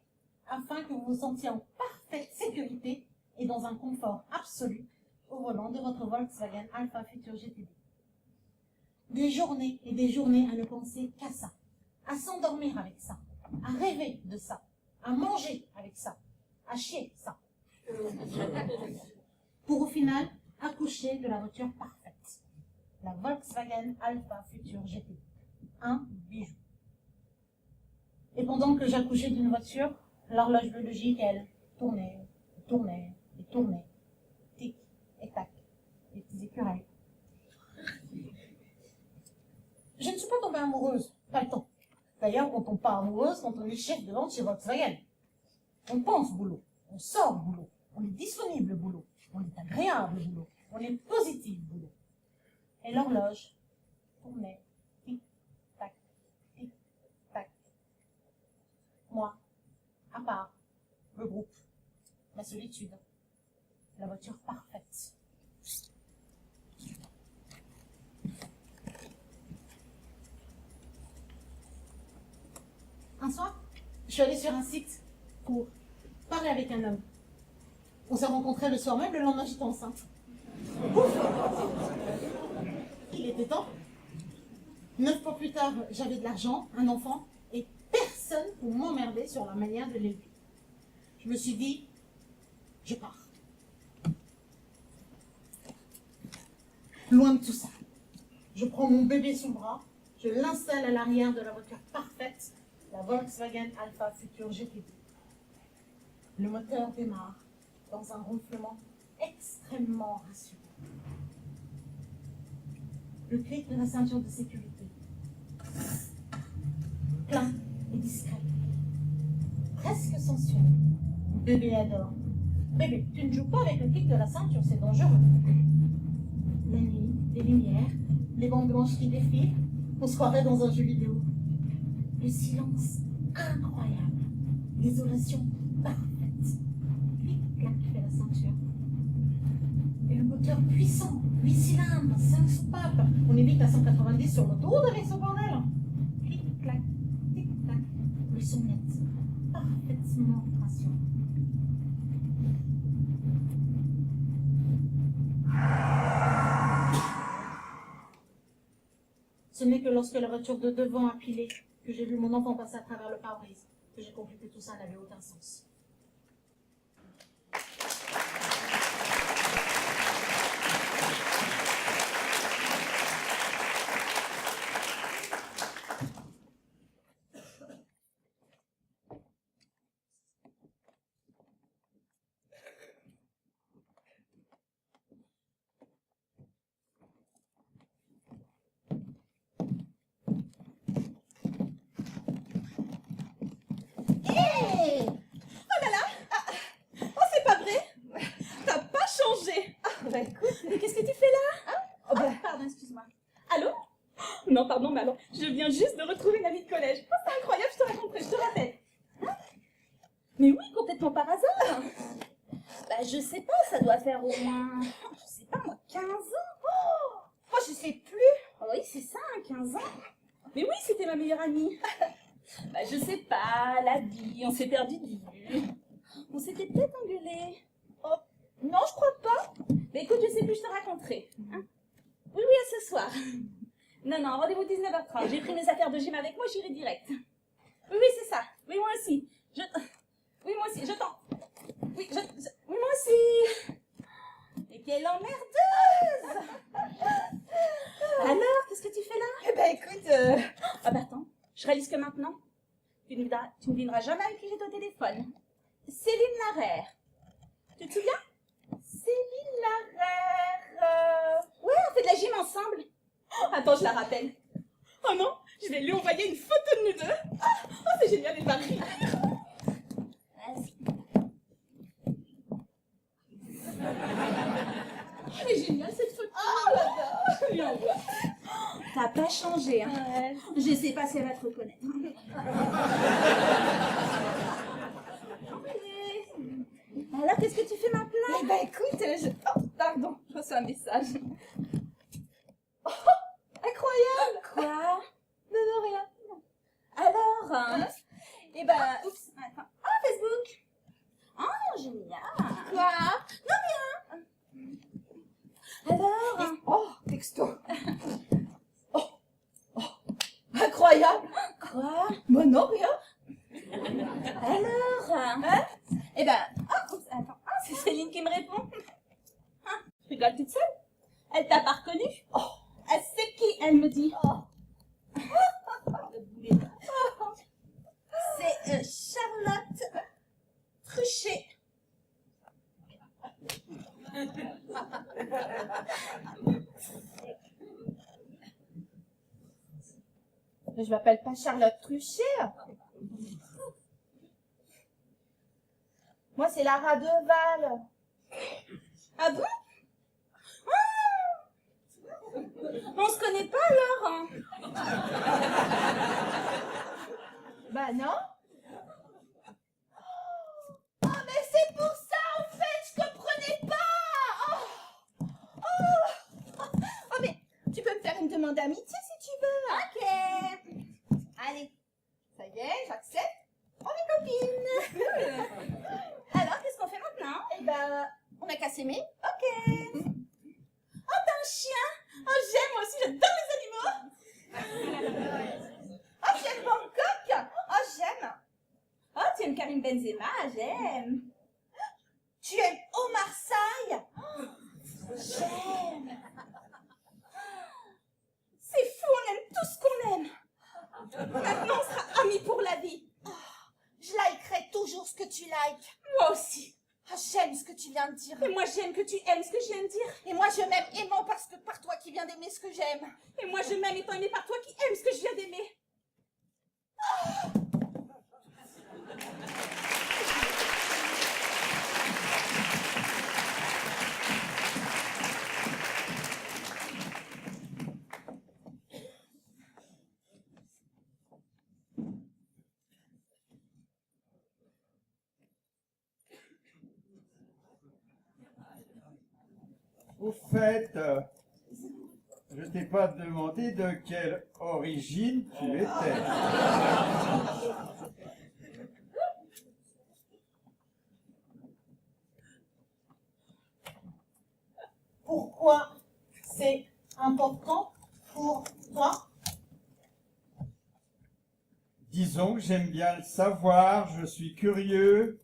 afin que vous vous sentiez en parfaite sécurité et dans un confort absolu au volant de votre Volkswagen Alpha Future GTD. Des journées et des journées à ne penser qu'à ça, à s'endormir avec ça, à rêver de ça, à manger avec ça, à chier ça. Pour au final accoucher de la voiture parfaite, la Volkswagen Alpha Future GTD. Un bijou. Et pendant que j'accouchais d'une voiture, l'horloge biologique, elle, tournait, tournait et tournait. Tic et tac, les petits écureuils. Je ne suis pas tombée amoureuse, pas le temps. D'ailleurs, on ne tombe pas amoureuse quand on est chef de vente chez Volkswagen. On pense boulot, on sort boulot, on est disponible boulot, on est agréable boulot, on est positif boulot. Et l'horloge tournait, tic, tac, tic, tac. Moi, à part, le groupe, la solitude, la voiture parfaite. Un soir, je suis allée sur un site pour parler avec un homme. On s'est rencontrés le soir même, le lendemain j'étais enceinte. Ouf. Il était temps. 9 mois plus tard, j'avais de l'argent, un enfant, et personne pour m'emmerder sur la manière de l'élever. Je me suis dit, je pars. Loin de tout ça. Je prends mon bébé sous le bras, je l'installe à l'arrière de la voiture parfaite, la Volkswagen Alpha Future GTD. Le moteur démarre dans un ronflement extrêmement rassurant. Le clic de la ceinture de sécurité. Plein et discret. presque sensuelle. Bébé adore. Bébé, tu ne joues pas avec le clic de la ceinture, c'est dangereux. La nuit, les lumières, les bandes blanches qui défilent, on se croirait dans un jeu vidéo. Le silence incroyable. L'isolation parfaite. Clic-clac fait la ceinture. Et le moteur puissant, 8 cylindres, 5 soupapes. On évite à 190 sur l'autoroute avec ce bordel. Clic-clac, tic-tac, le son net, parfaitement rassurant. Ce n'est que lorsque la voiture de devant a pilé, que j'ai vu mon enfant passer à travers le pare-brise, que j'ai compris que tout ça n'avait aucun sens. Hey! Oh là là! Oh, c'est pas vrai! T'as pas changé! Bah écoute, Mais qu'est-ce que tu fais là? oh, bah, Pardon, excuse-moi. Allô? Non, pardon, mais alors, je viens juste de retrouver ma vie de collège. Oh, c'est incroyable, je te raconterai, je te rappelle. Hein? Mais oui, complètement par hasard. Bah, je sais pas, ça doit faire au moins, je sais pas moi, 15 ans. oh, je sais plus! Oh oui, c'est ça, 15 ans. Mais oui, c'était ma meilleure amie. Bah, je sais pas, la vie, on s'est perdu de vue. On s'était peut-être engueulé. Oh, non, je crois pas! Mais écoute, je sais plus, je te raconterai. Hein? Oui, oui, à ce soir. Non, non, rendez-vous 19h30. J'ai pris mes affaires de gym avec moi, j'irai direct. Oui, oui, c'est ça. Oui, moi aussi. Oui, moi aussi, je t'en... Oui, oui, moi aussi. Mais quelle emmerdeuse! Alors, qu'est-ce que tu fais là? Eh ben écoute, Ah bah attends, je réalise que maintenant, tu ne devineras jamais avec qui j'étais au téléphone. Céline Larère. Tu te souviens? Céline Larère... Ouais, on fait de la gym ensemble. Oh, attends, je la rappelle. Oh non, je vais lui envoyer une photo de nous deux. Oh, c'est génial, elle va rire. Vas-y. Elle est géniale cette photo. Oh là là! Je lui envoie. T'as pas changé, hein. Je sais pas si elle va te reconnaître. Alors, qu'est-ce que tu fais maintenant? Eh ben écoute, oh, pardon, je reçois un message. Oh, incroyable! Quoi? Non, non, rien. Alors, Hein? eh ben, oups, attends. Ah, Facebook. Oh, génial. Quoi? Alors, Oh, texto. Oh, oh, incroyable! quoi? Moi non, rien. Alors, hein? Eh ben, oh, oups, attends. Ah, c'est Céline qui me répond. Ah, tu rigoles toute seule? Elle t'a pas reconnue? Oh, elle sait qui elle me dit. Oh. C'est Charlotte Truchet. Je m'appelle pas Charlotte Truchet. Moi, c'est Lara Deval. Ah bon? Ah, on se connaît pas alors, hein? Bah non. Oh, mais c'est pour ça, en fait, je comprenais pas. Oh, oh, oh, mais tu peux me faire une demande d'amitié si tu veux. Ok. Allez, ça y est, j'accepte. On est copines. Alors, qu'est-ce qu'on fait maintenant? Eh ben, on a qu'à s'aimer. Ok. Oh, t'as un chien? Oh, j'aime, moi aussi, j'adore les animaux. Oh, j'aime Bangkok. Oh, j'aime. Oh, tu aimes Karim Benzema? J'aime. Tu aimes Omar Sy. J'aime. C'est fou, on aime tout ce qu'on aime. Maintenant, on sera amis pour la vie. Je likerai toujours ce que tu likes. Moi aussi. Ah, j'aime ce que tu viens de dire. Et moi, j'aime que tu aimes ce que je viens de dire. Et moi, je m'aime aimant parce que par toi qui viens d'aimer ce que j'aime. Et moi, je m'aime étant aimée par toi qui aime ce que je viens d'aimer. Au fait, je t'ai pas demandé de quelle origine tu étais. Pourquoi c'est important pour toi? Disons que j'aime bien le savoir, je suis curieux.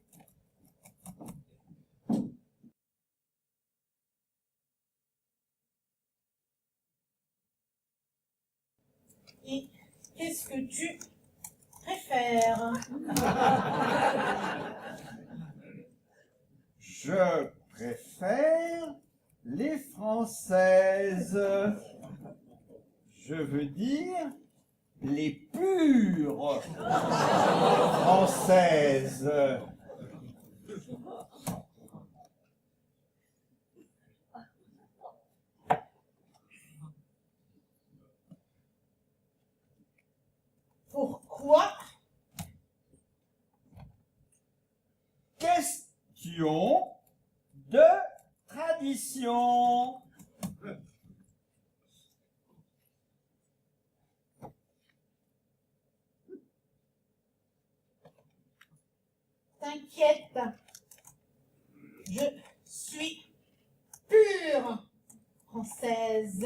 Et qu'est-ce que tu préfères? Je préfère les françaises. Je veux dire les pures françaises. Pourquoi? Question de tradition. T'inquiète, je suis pure française.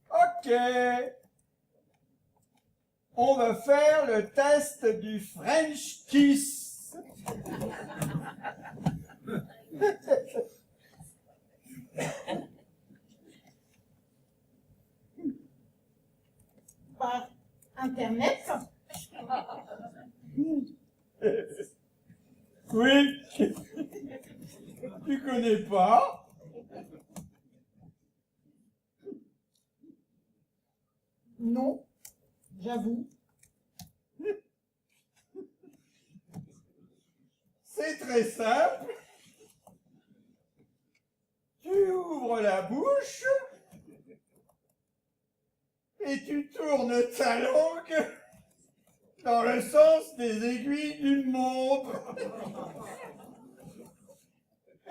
Ok. On va faire le test du French kiss. Par Internet. Oui. Tu connais pas? Non, j'avoue. C'est très simple. Tu ouvres la bouche et tu tournes ta langue dans le sens des aiguilles d'une montre.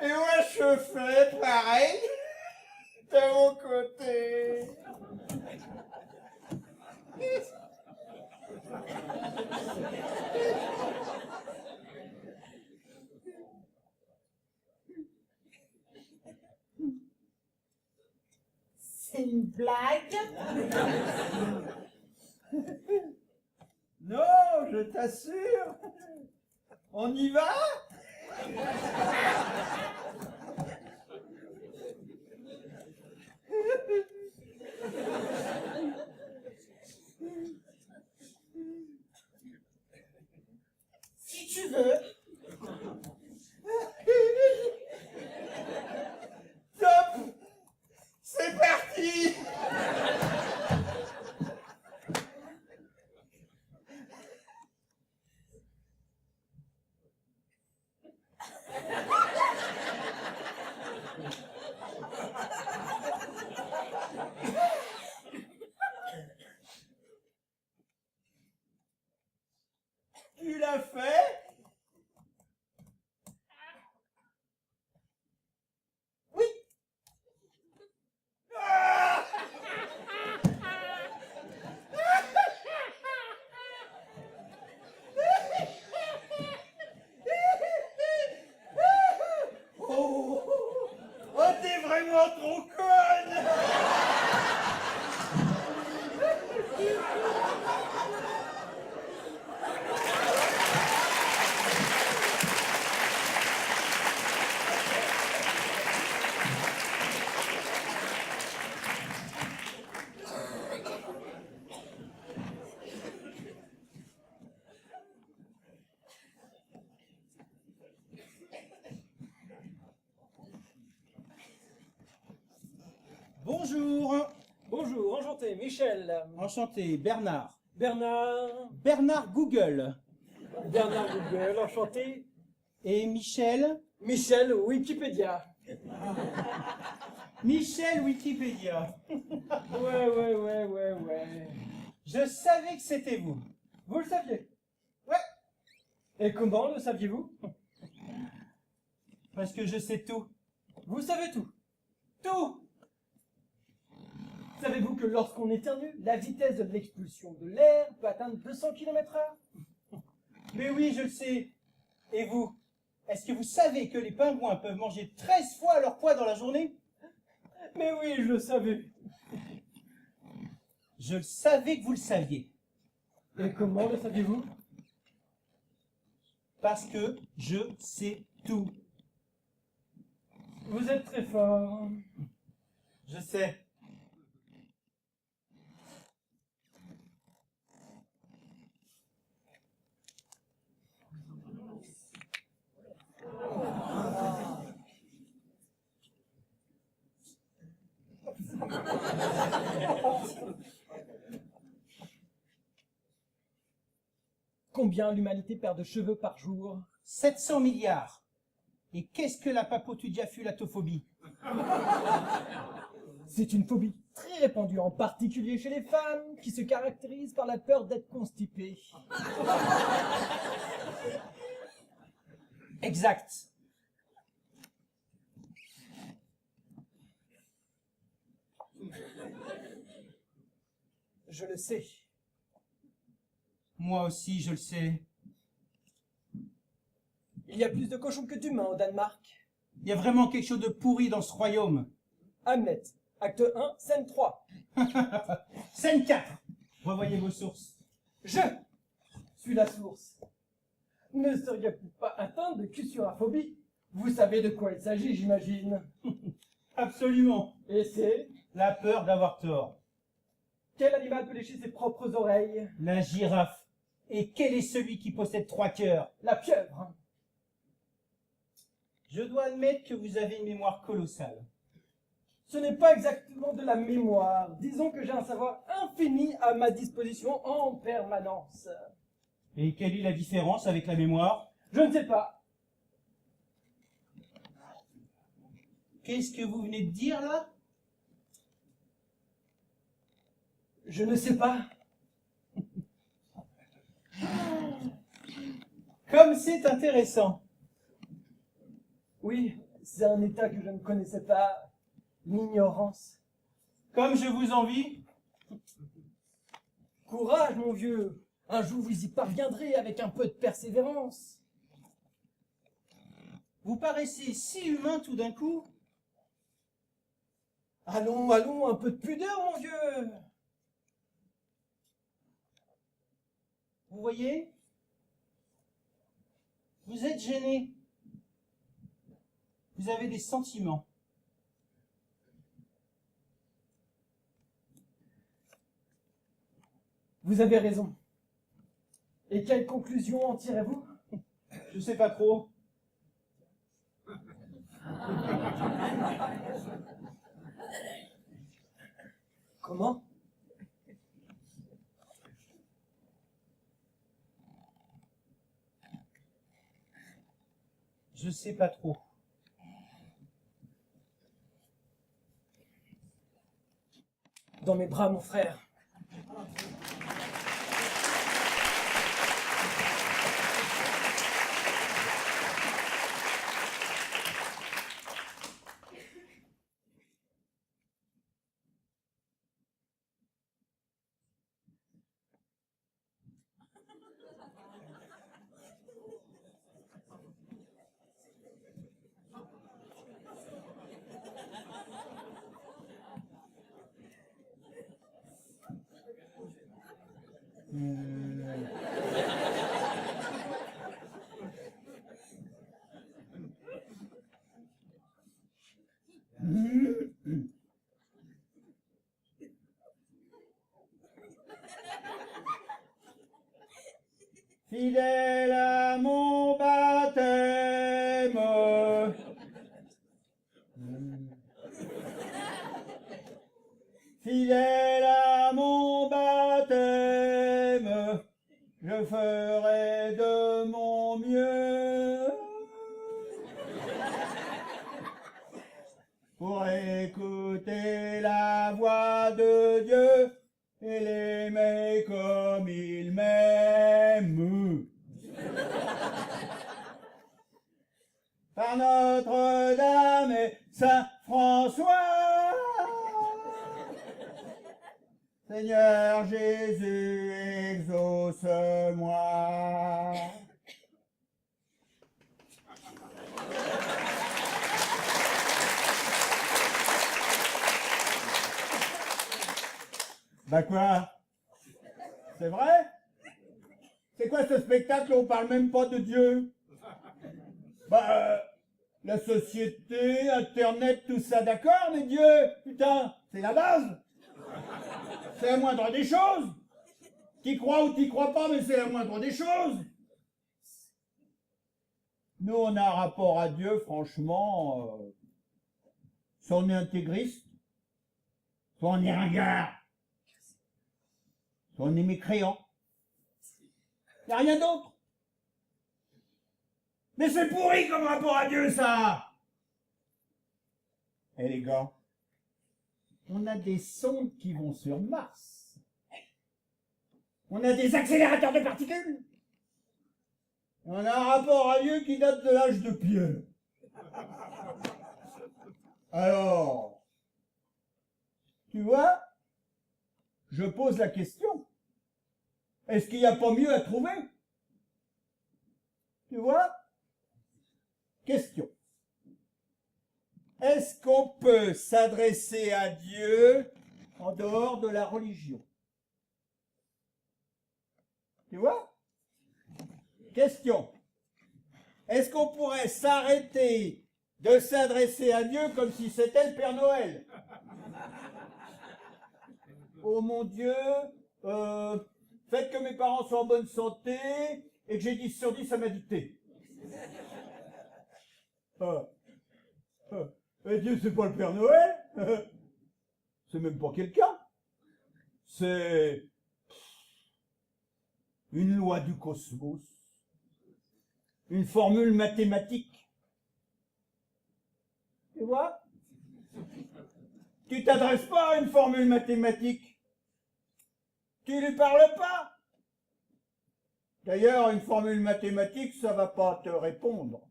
Et moi je fais pareil de mon côté. C'est une blague. Non, je t'assure. On y va? Si tu veux. Top! C'est parti! Tu l'as fait? Oui, Ah! Oh, oh, t'es vraiment trop conne! Bonjour. Bonjour, enchanté, Michel. Enchanté, Bernard. Bernard. Bernard Google. Bernard Google, enchanté. Et Michel? Michel, Wikipédia. Michel Wikipédia. Ouais. Je savais que c'était vous. Vous le saviez? Ouais. Et comment le saviez-vous? Parce que je sais tout. Vous savez tout. Tout! Savez-vous que lorsqu'on éternue, la vitesse de l'expulsion de l'air peut atteindre 200 km/h? Mais oui, je le sais. Et vous? Est-ce que vous savez que les pingouins peuvent manger 13 fois leur poids dans la journée? Mais oui, je le savais. Je le savais que vous le saviez. Et comment le saviez-vous? Parce que je sais tout. Vous êtes très fort. Je sais. Combien l'humanité perd de cheveux par jour? 700 milliards. Et qu'est-ce que la papotudiafulatophobie? C'est une phobie très répandue, en particulier chez les femmes, qui se caractérise par la peur d'être constipées. Exact. Je le sais. Moi aussi, je le sais. Il y a plus de cochons que d'humains au Danemark. Il y a vraiment quelque chose de pourri dans ce royaume. Hamlet, acte 1, scène 3. Scène 4. Revoyez vos sources. Je suis la source. Ne seriez-vous pas atteint de cussuraphobie? Vous savez de quoi il s'agit, j'imagine. Absolument. Et c'est... La peur d'avoir tort. Quel animal peut lécher ses propres oreilles? La girafe. Et quel est celui qui possède 3 cœurs? La pieuvre. Je dois admettre que vous avez une mémoire colossale. Ce n'est pas exactement de la mémoire. Disons que j'ai un savoir infini à ma disposition en permanence. Et quelle est la différence avec la mémoire? Je ne sais pas. Qu'est-ce que vous venez de dire là? Je ne sais pas. Comme c'est intéressant. Oui, c'est un état que je ne connaissais pas. L'ignorance. Comme je vous envie. Courage, mon vieux. Un jour, vous y parviendrez avec un peu de persévérance. Vous paraissez si humain tout d'un coup. Allons, allons, un peu de pudeur, mon vieux. Vous voyez? Vous êtes gêné. Vous avez des sentiments. Vous avez raison. Et quelle conclusion en tirez-vous? Je sais pas trop. Comment? Je sais pas trop. Dans mes bras, mon frère. Fidèle à mon baptême. Fidèle à mon baptême, je ferai de mon mieux pour écouter la voix de Dieu et l'aimer comme il m'aime. par Notre-Dame et Saint-François. Seigneur Jésus, exauce-moi. Bah quoi? C'est vrai? C'est quoi ce spectacle où on parle même pas de Dieu? La société, Internet, tout ça, d'accord, mais Dieu, putain, c'est la base. C'est la moindre des choses. T'y crois ou t'y crois pas, mais c'est la moindre des choses. Nous, on a un rapport à Dieu, franchement, soit on est intégriste, soit on est ringard, soit on est mécréant. Il n'y a rien d'autre. Mais c'est pourri comme rapport à Dieu, ça! Eh les gars, on a des sondes qui vont sur Mars. On a des accélérateurs de particules. On a un rapport à Dieu qui date de l'âge de Pierre. Alors, tu vois, je pose la question. Est-ce qu'il n'y a pas mieux à trouver? Tu vois? Question. Est-ce qu'on peut s'adresser à Dieu en dehors de la religion? Tu vois? Question. Est-ce qu'on pourrait s'arrêter de s'adresser à Dieu comme si c'était le Père Noël? Oh mon Dieu, faites que mes parents soient en bonne santé et que j'ai 10 sur 10 à ma dictée. Et Dieu, c'est pas le Père Noël. C'est même pas quelqu'un. C'est une loi du cosmos. Une formule mathématique. Tu vois? Tu t'adresses pas à une formule mathématique. Tu lui parles pas. D'ailleurs, une formule mathématique, ça va pas te répondre.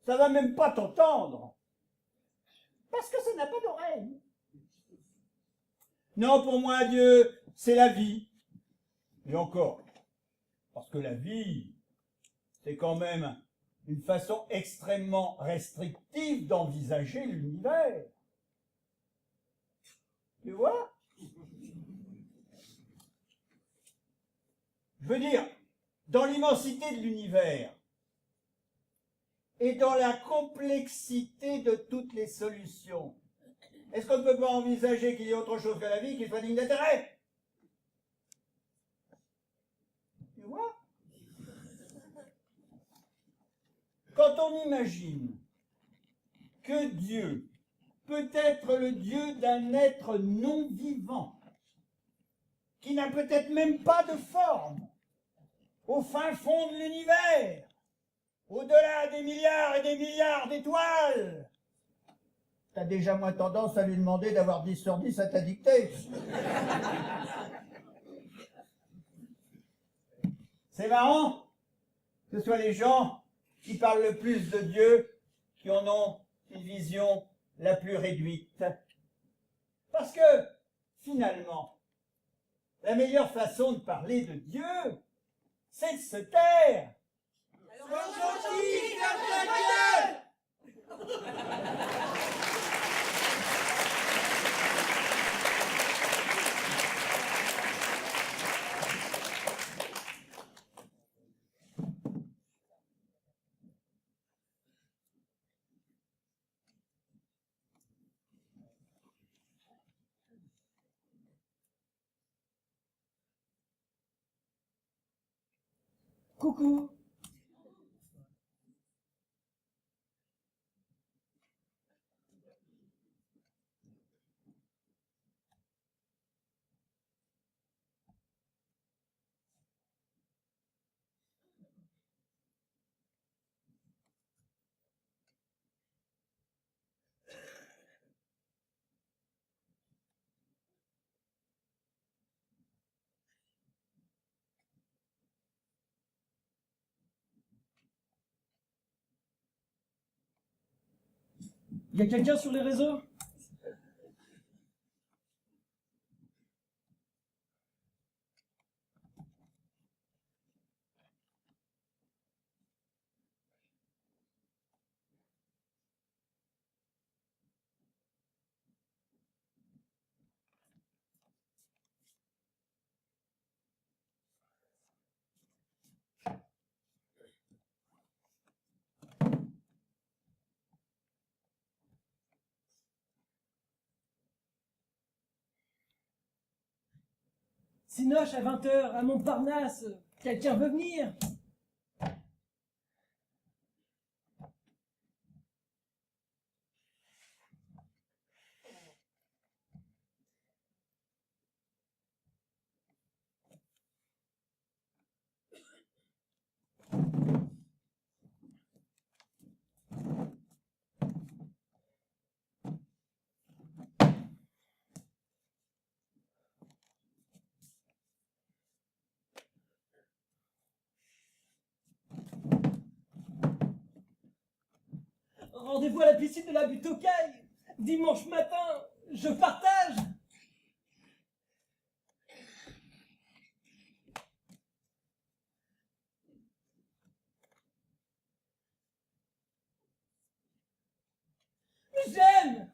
Ça va même pas t'entendre. Parce que ça n'a pas d'oreille. Non, pour moi, Dieu, c'est la vie. Et encore, parce que la vie, c'est quand même une façon extrêmement restrictive d'envisager l'univers. Tu vois? Je veux dire, dans l'immensité de l'univers et dans la complexité de toutes les solutions, est-ce qu'on ne peut pas envisager qu'il y ait autre chose que la vie qui soit digne d'intérêt? Tu vois? Quand on imagine que Dieu peut être le Dieu d'un être non vivant, qui n'a peut-être même pas de forme, au fin fond de l'univers, au-delà des milliards et des milliards d'étoiles, t'as déjà moins tendance à lui demander d'avoir 10 sur 10 à ta dictée. C'est marrant que ce soit les gens qui parlent le plus de Dieu qui en ont une vision la plus réduite. Parce que, finalement, la meilleure façon de parler de Dieu, c'est de se taire. Sois gentil, ferme ta gueule! Coucou. Y a quelqu'un sur les réseaux? Cinoche à 20h, à Montparnasse. Quelqu'un veut venir? Rendez-vous à la piscine de la butte aux Cailles. Dimanche matin, je partage. J'aime.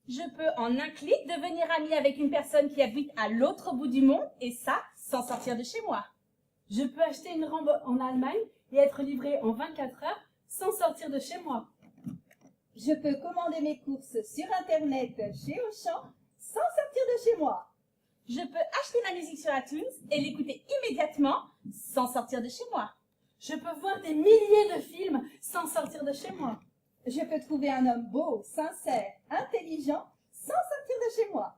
Je peux en un clic devenir amie avec une personne qui habite à l'autre bout du monde, et ça, sans sortir de chez moi. Je peux acheter une robe en Allemagne et être livrée en 24 heures sans sortir de chez moi. Je peux commander mes courses sur Internet chez Auchan sans sortir de chez moi. Je peux acheter ma musique sur iTunes et l'écouter immédiatement sans sortir de chez moi. Je peux voir des milliers de films sans sortir de chez moi. Je peux trouver un homme beau, sincère, intelligent, sans sortir de chez moi.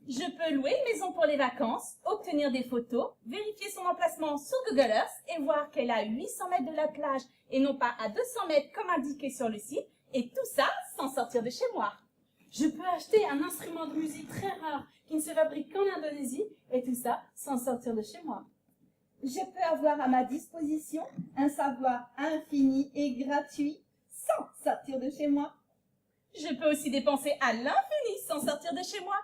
Je peux louer une maison pour les vacances, obtenir des photos, vérifier son emplacement sur Google Earth et voir qu'elle est à 800 mètres de la plage et non pas à 200 mètres comme indiqué sur le site, et tout ça sans sortir de chez moi. Je peux acheter un instrument de musique très rare qui ne se fabrique qu'en Indonésie, et tout ça sans sortir de chez moi. Je peux avoir à ma disposition un savoir infini et gratuit sans sortir de chez moi. Je peux aussi dépenser à l'infini sans sortir de chez moi.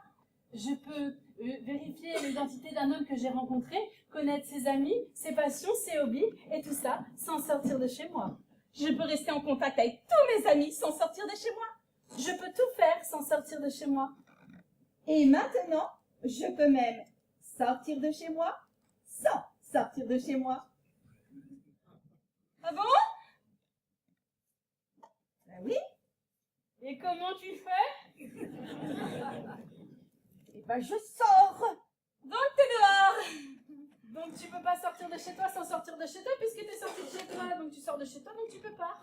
Je peux vérifier l'identité d'un homme que j'ai rencontré, connaître ses amis, ses passions, ses hobbies, et tout ça sans sortir de chez moi. Je peux rester en contact avec tous mes amis sans sortir de chez moi. Je peux tout faire sans sortir de chez moi. Et maintenant, je peux même sortir de chez moi sans sortir de chez moi. Ah bon? Ben oui. Et comment tu fais? Et ben je sors. Donc t'es dehors. Donc tu peux pas sortir de chez toi sans sortir de chez toi puisque t'es sorti de chez toi. Donc tu sors de chez toi donc tu peux pas.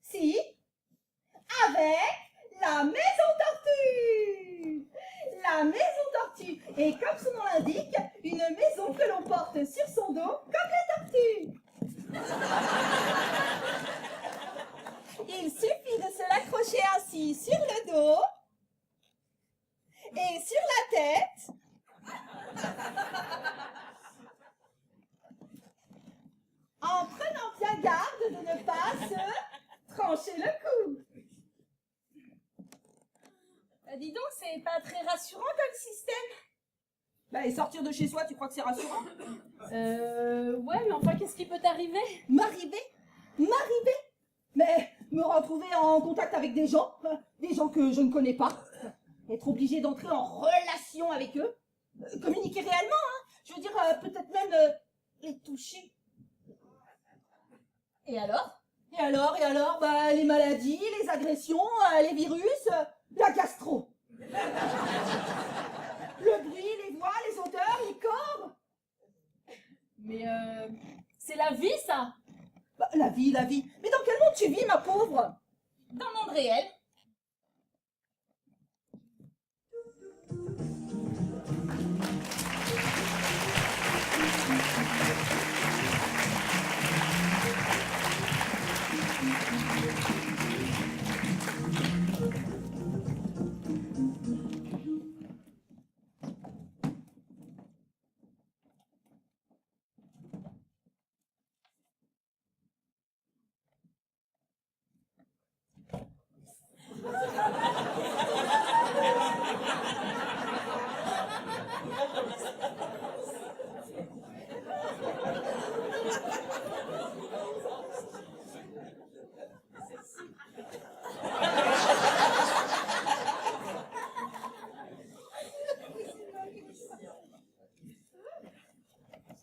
Si, avec la maison tortue. La maison tortue est, comme son nom l'indique, une maison que l'on porte sur son dos comme la tortue. Il suffit de se l'accrocher ainsi sur le dos et sur la tête. En prenant bien garde de ne pas se trancher le cou. Dis donc, c'est pas très rassurant comme système. Bah, et sortir de chez soi, tu crois que c'est rassurant? Ouais, mais enfin, qu'est-ce qui peut t'arriver? M'arriver? Mais me retrouver en contact avec des gens que je ne connais pas, être obligé d'entrer en relation avec eux, communiquer réellement, hein. Je veux dire, peut-être même les toucher. Et alors? Bah, les maladies, les agressions, les virus, la gastro. Le bruit, les voix, les odeurs, les corps. Mais c'est la vie, ça. Bah, la vie. Mais dans quel monde tu vis, ma pauvre? Dans le monde réel.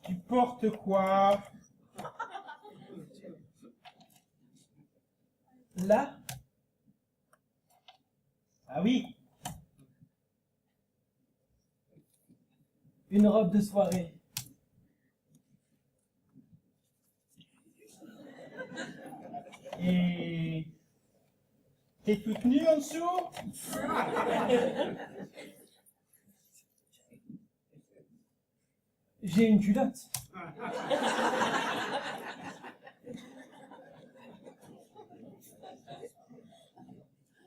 Tu portes quoi? Là, Ah oui, une robe de soirée. et t'es toute nue en dessous? J'ai une culotte.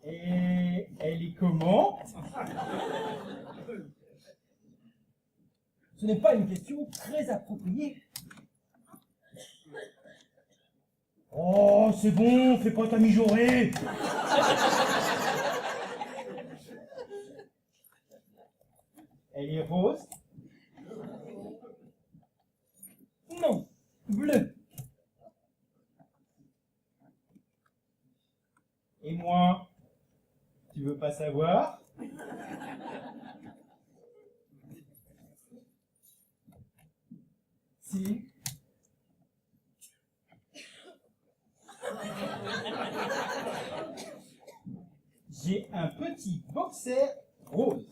Et elle est comment? Ce n'est pas une question très appropriée. Oh, c'est bon, fais pas ta mijaurée. Elle est rose? Non, bleu. Et moi? Tu veux pas savoir? Si. J'ai un petit boxer rose.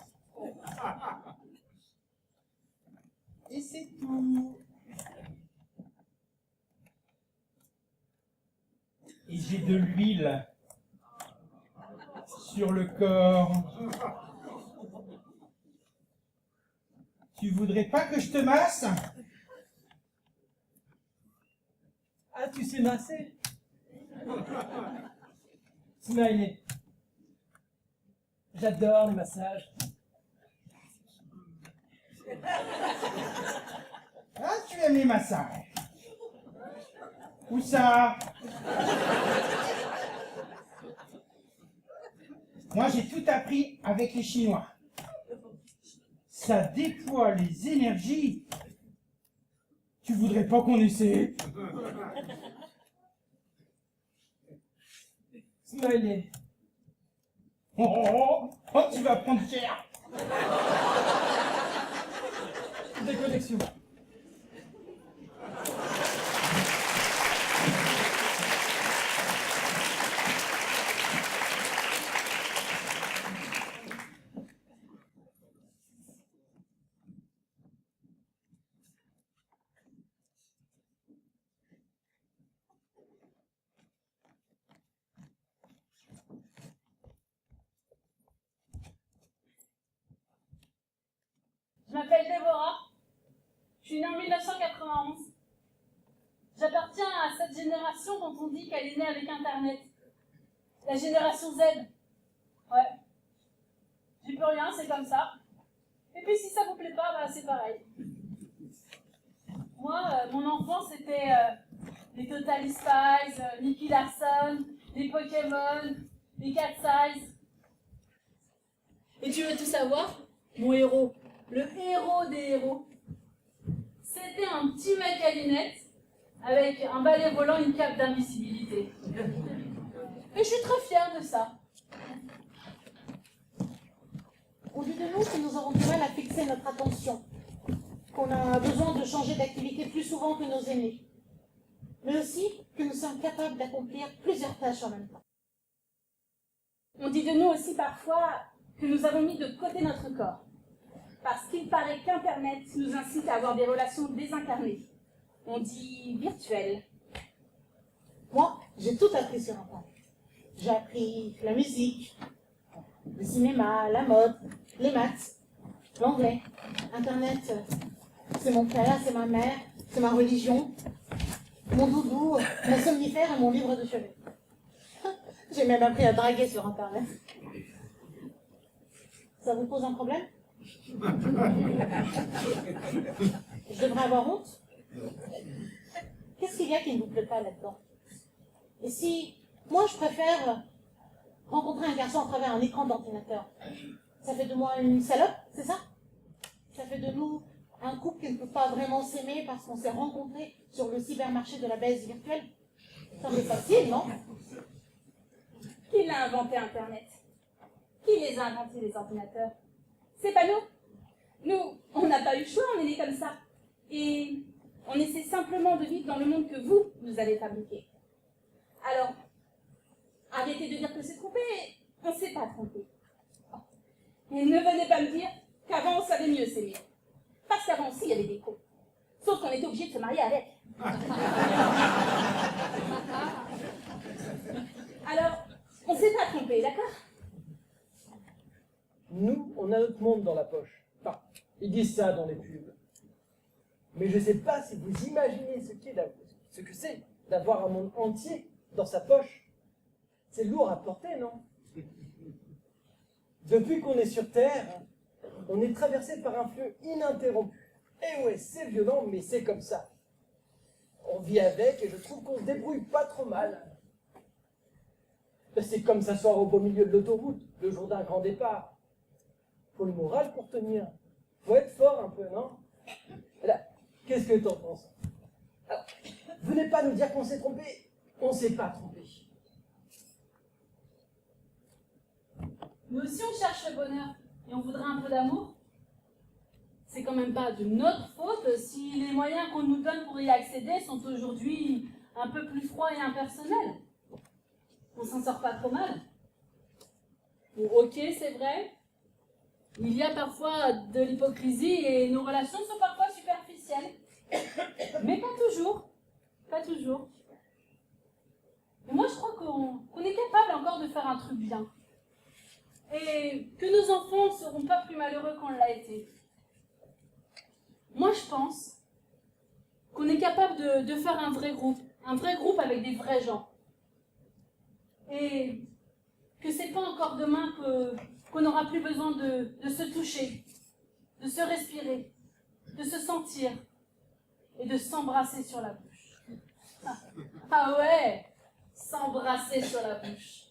Et c'est tout. Et j'ai de l'huile sur le corps. Tu voudrais pas que je te masse? Ah, tu sais masser? Smiley. J'adore les massages. Ah, tu aimes les massages? Où ça? Moi, j'ai tout appris avec les Chinois. Ça déploie les énergies. Tu voudrais pas qu'on essaie? Smiley. Oh, tu vas prendre cher. Déconnexion. Je m'appelle Déborah. Je suis née en 1991. J'appartiens à cette génération dont on dit qu'elle est née avec Internet. La génération Z. Ouais. J'y peux rien, c'est comme ça. Et puis si ça vous plaît pas, bah c'est pareil. Moi, mon enfance, c'était les Totally Spies, Nicky Larson, les Pokémon, les Cat Size. Et tu veux tout savoir? Mon héros, le héros des héros, c'était un petit mec à lunettes avec un balai volant et une cape d'invisibilité. Et je suis très fière de ça. On dit de nous que nous avons du mal à fixer notre attention, qu'on a besoin de changer d'activité plus souvent que nos aînés, mais aussi que nous sommes capables d'accomplir plusieurs tâches en même temps. On dit de nous aussi parfois que nous avons mis de côté notre corps, parce qu'il paraît qu'Internet nous incite à avoir des relations désincarnées. On dit virtuelles. Moi, j'ai tout appris sur Internet. J'ai appris la musique, le cinéma, la mode, les maths, l'anglais. Internet, c'est mon père, c'est ma mère, c'est ma religion, mon doudou, mon somnifère et mon livre de chevet. J'ai même appris à draguer sur Internet. Ça vous pose un problème? Je devrais avoir honte? Qu'est-ce qu'il y a qui ne vous plaît pas là-dedans? Et si, moi je préfère rencontrer un garçon à travers un écran d'ordinateur, ça fait de moi une salope, c'est ça? Ça fait de nous un couple qui ne peut pas vraiment s'aimer parce qu'on s'est rencontrés sur le cybermarché de la baisse virtuelle? Ça me facile, non? Qui l'a inventé Internet? Qui les a inventés, les ordinateurs? C'est pas nous. Nous, on n'a pas eu le choix, on est nés comme ça. Et on essaie simplement de vivre dans le monde que vous nous avez fabriqué. Alors, arrêtez de dire que c'est trompé, on ne s'est pas trompé. Et ne venez pas me dire qu'avant on savait mieux s'aimer. Parce qu'avant aussi il y avait des cons. Sauf qu'on était obligé de se marier avec. Alors, on ne s'est pas trompé, d'accord? Nous, on a notre monde dans la poche. Enfin, ils disent ça dans les pubs. Mais je ne sais pas si vous imaginez ce que c'est d'avoir un monde entier dans sa poche. C'est lourd à porter, non? Depuis qu'on est sur Terre, on est traversé par un fleuve ininterrompu. Et ouais, c'est violent, mais c'est comme ça. On vit avec et je trouve qu'on se débrouille pas trop mal. C'est comme s'asseoir au beau milieu de l'autoroute, le jour d'un grand départ. Faut le moral pour tenir. Faut être fort un peu, non? Là, qu'est-ce que t'en penses? Alors, venez pas nous dire qu'on s'est trompé. On s'est pas trompé. Nous aussi on cherche le bonheur et on voudrait un peu d'amour. C'est quand même pas de notre faute si les moyens qu'on nous donne pour y accéder sont aujourd'hui un peu plus froids et impersonnels. On s'en sort pas trop mal. Bon, ok, c'est vrai. Il y a parfois de l'hypocrisie et nos relations sont parfois superficielles. Mais pas toujours. Pas toujours. Et moi, je crois qu'on est capable encore de faire un truc bien. Et que nos enfants ne seront pas plus malheureux qu'on l'a été. Moi, je pense qu'on est capable de faire un vrai groupe avec des vrais gens. Et que c'est pas encore demain qu'on n'aura plus besoin de se toucher, de se respirer, de se sentir et de s'embrasser sur la bouche. Ah ouais, s'embrasser sur la bouche.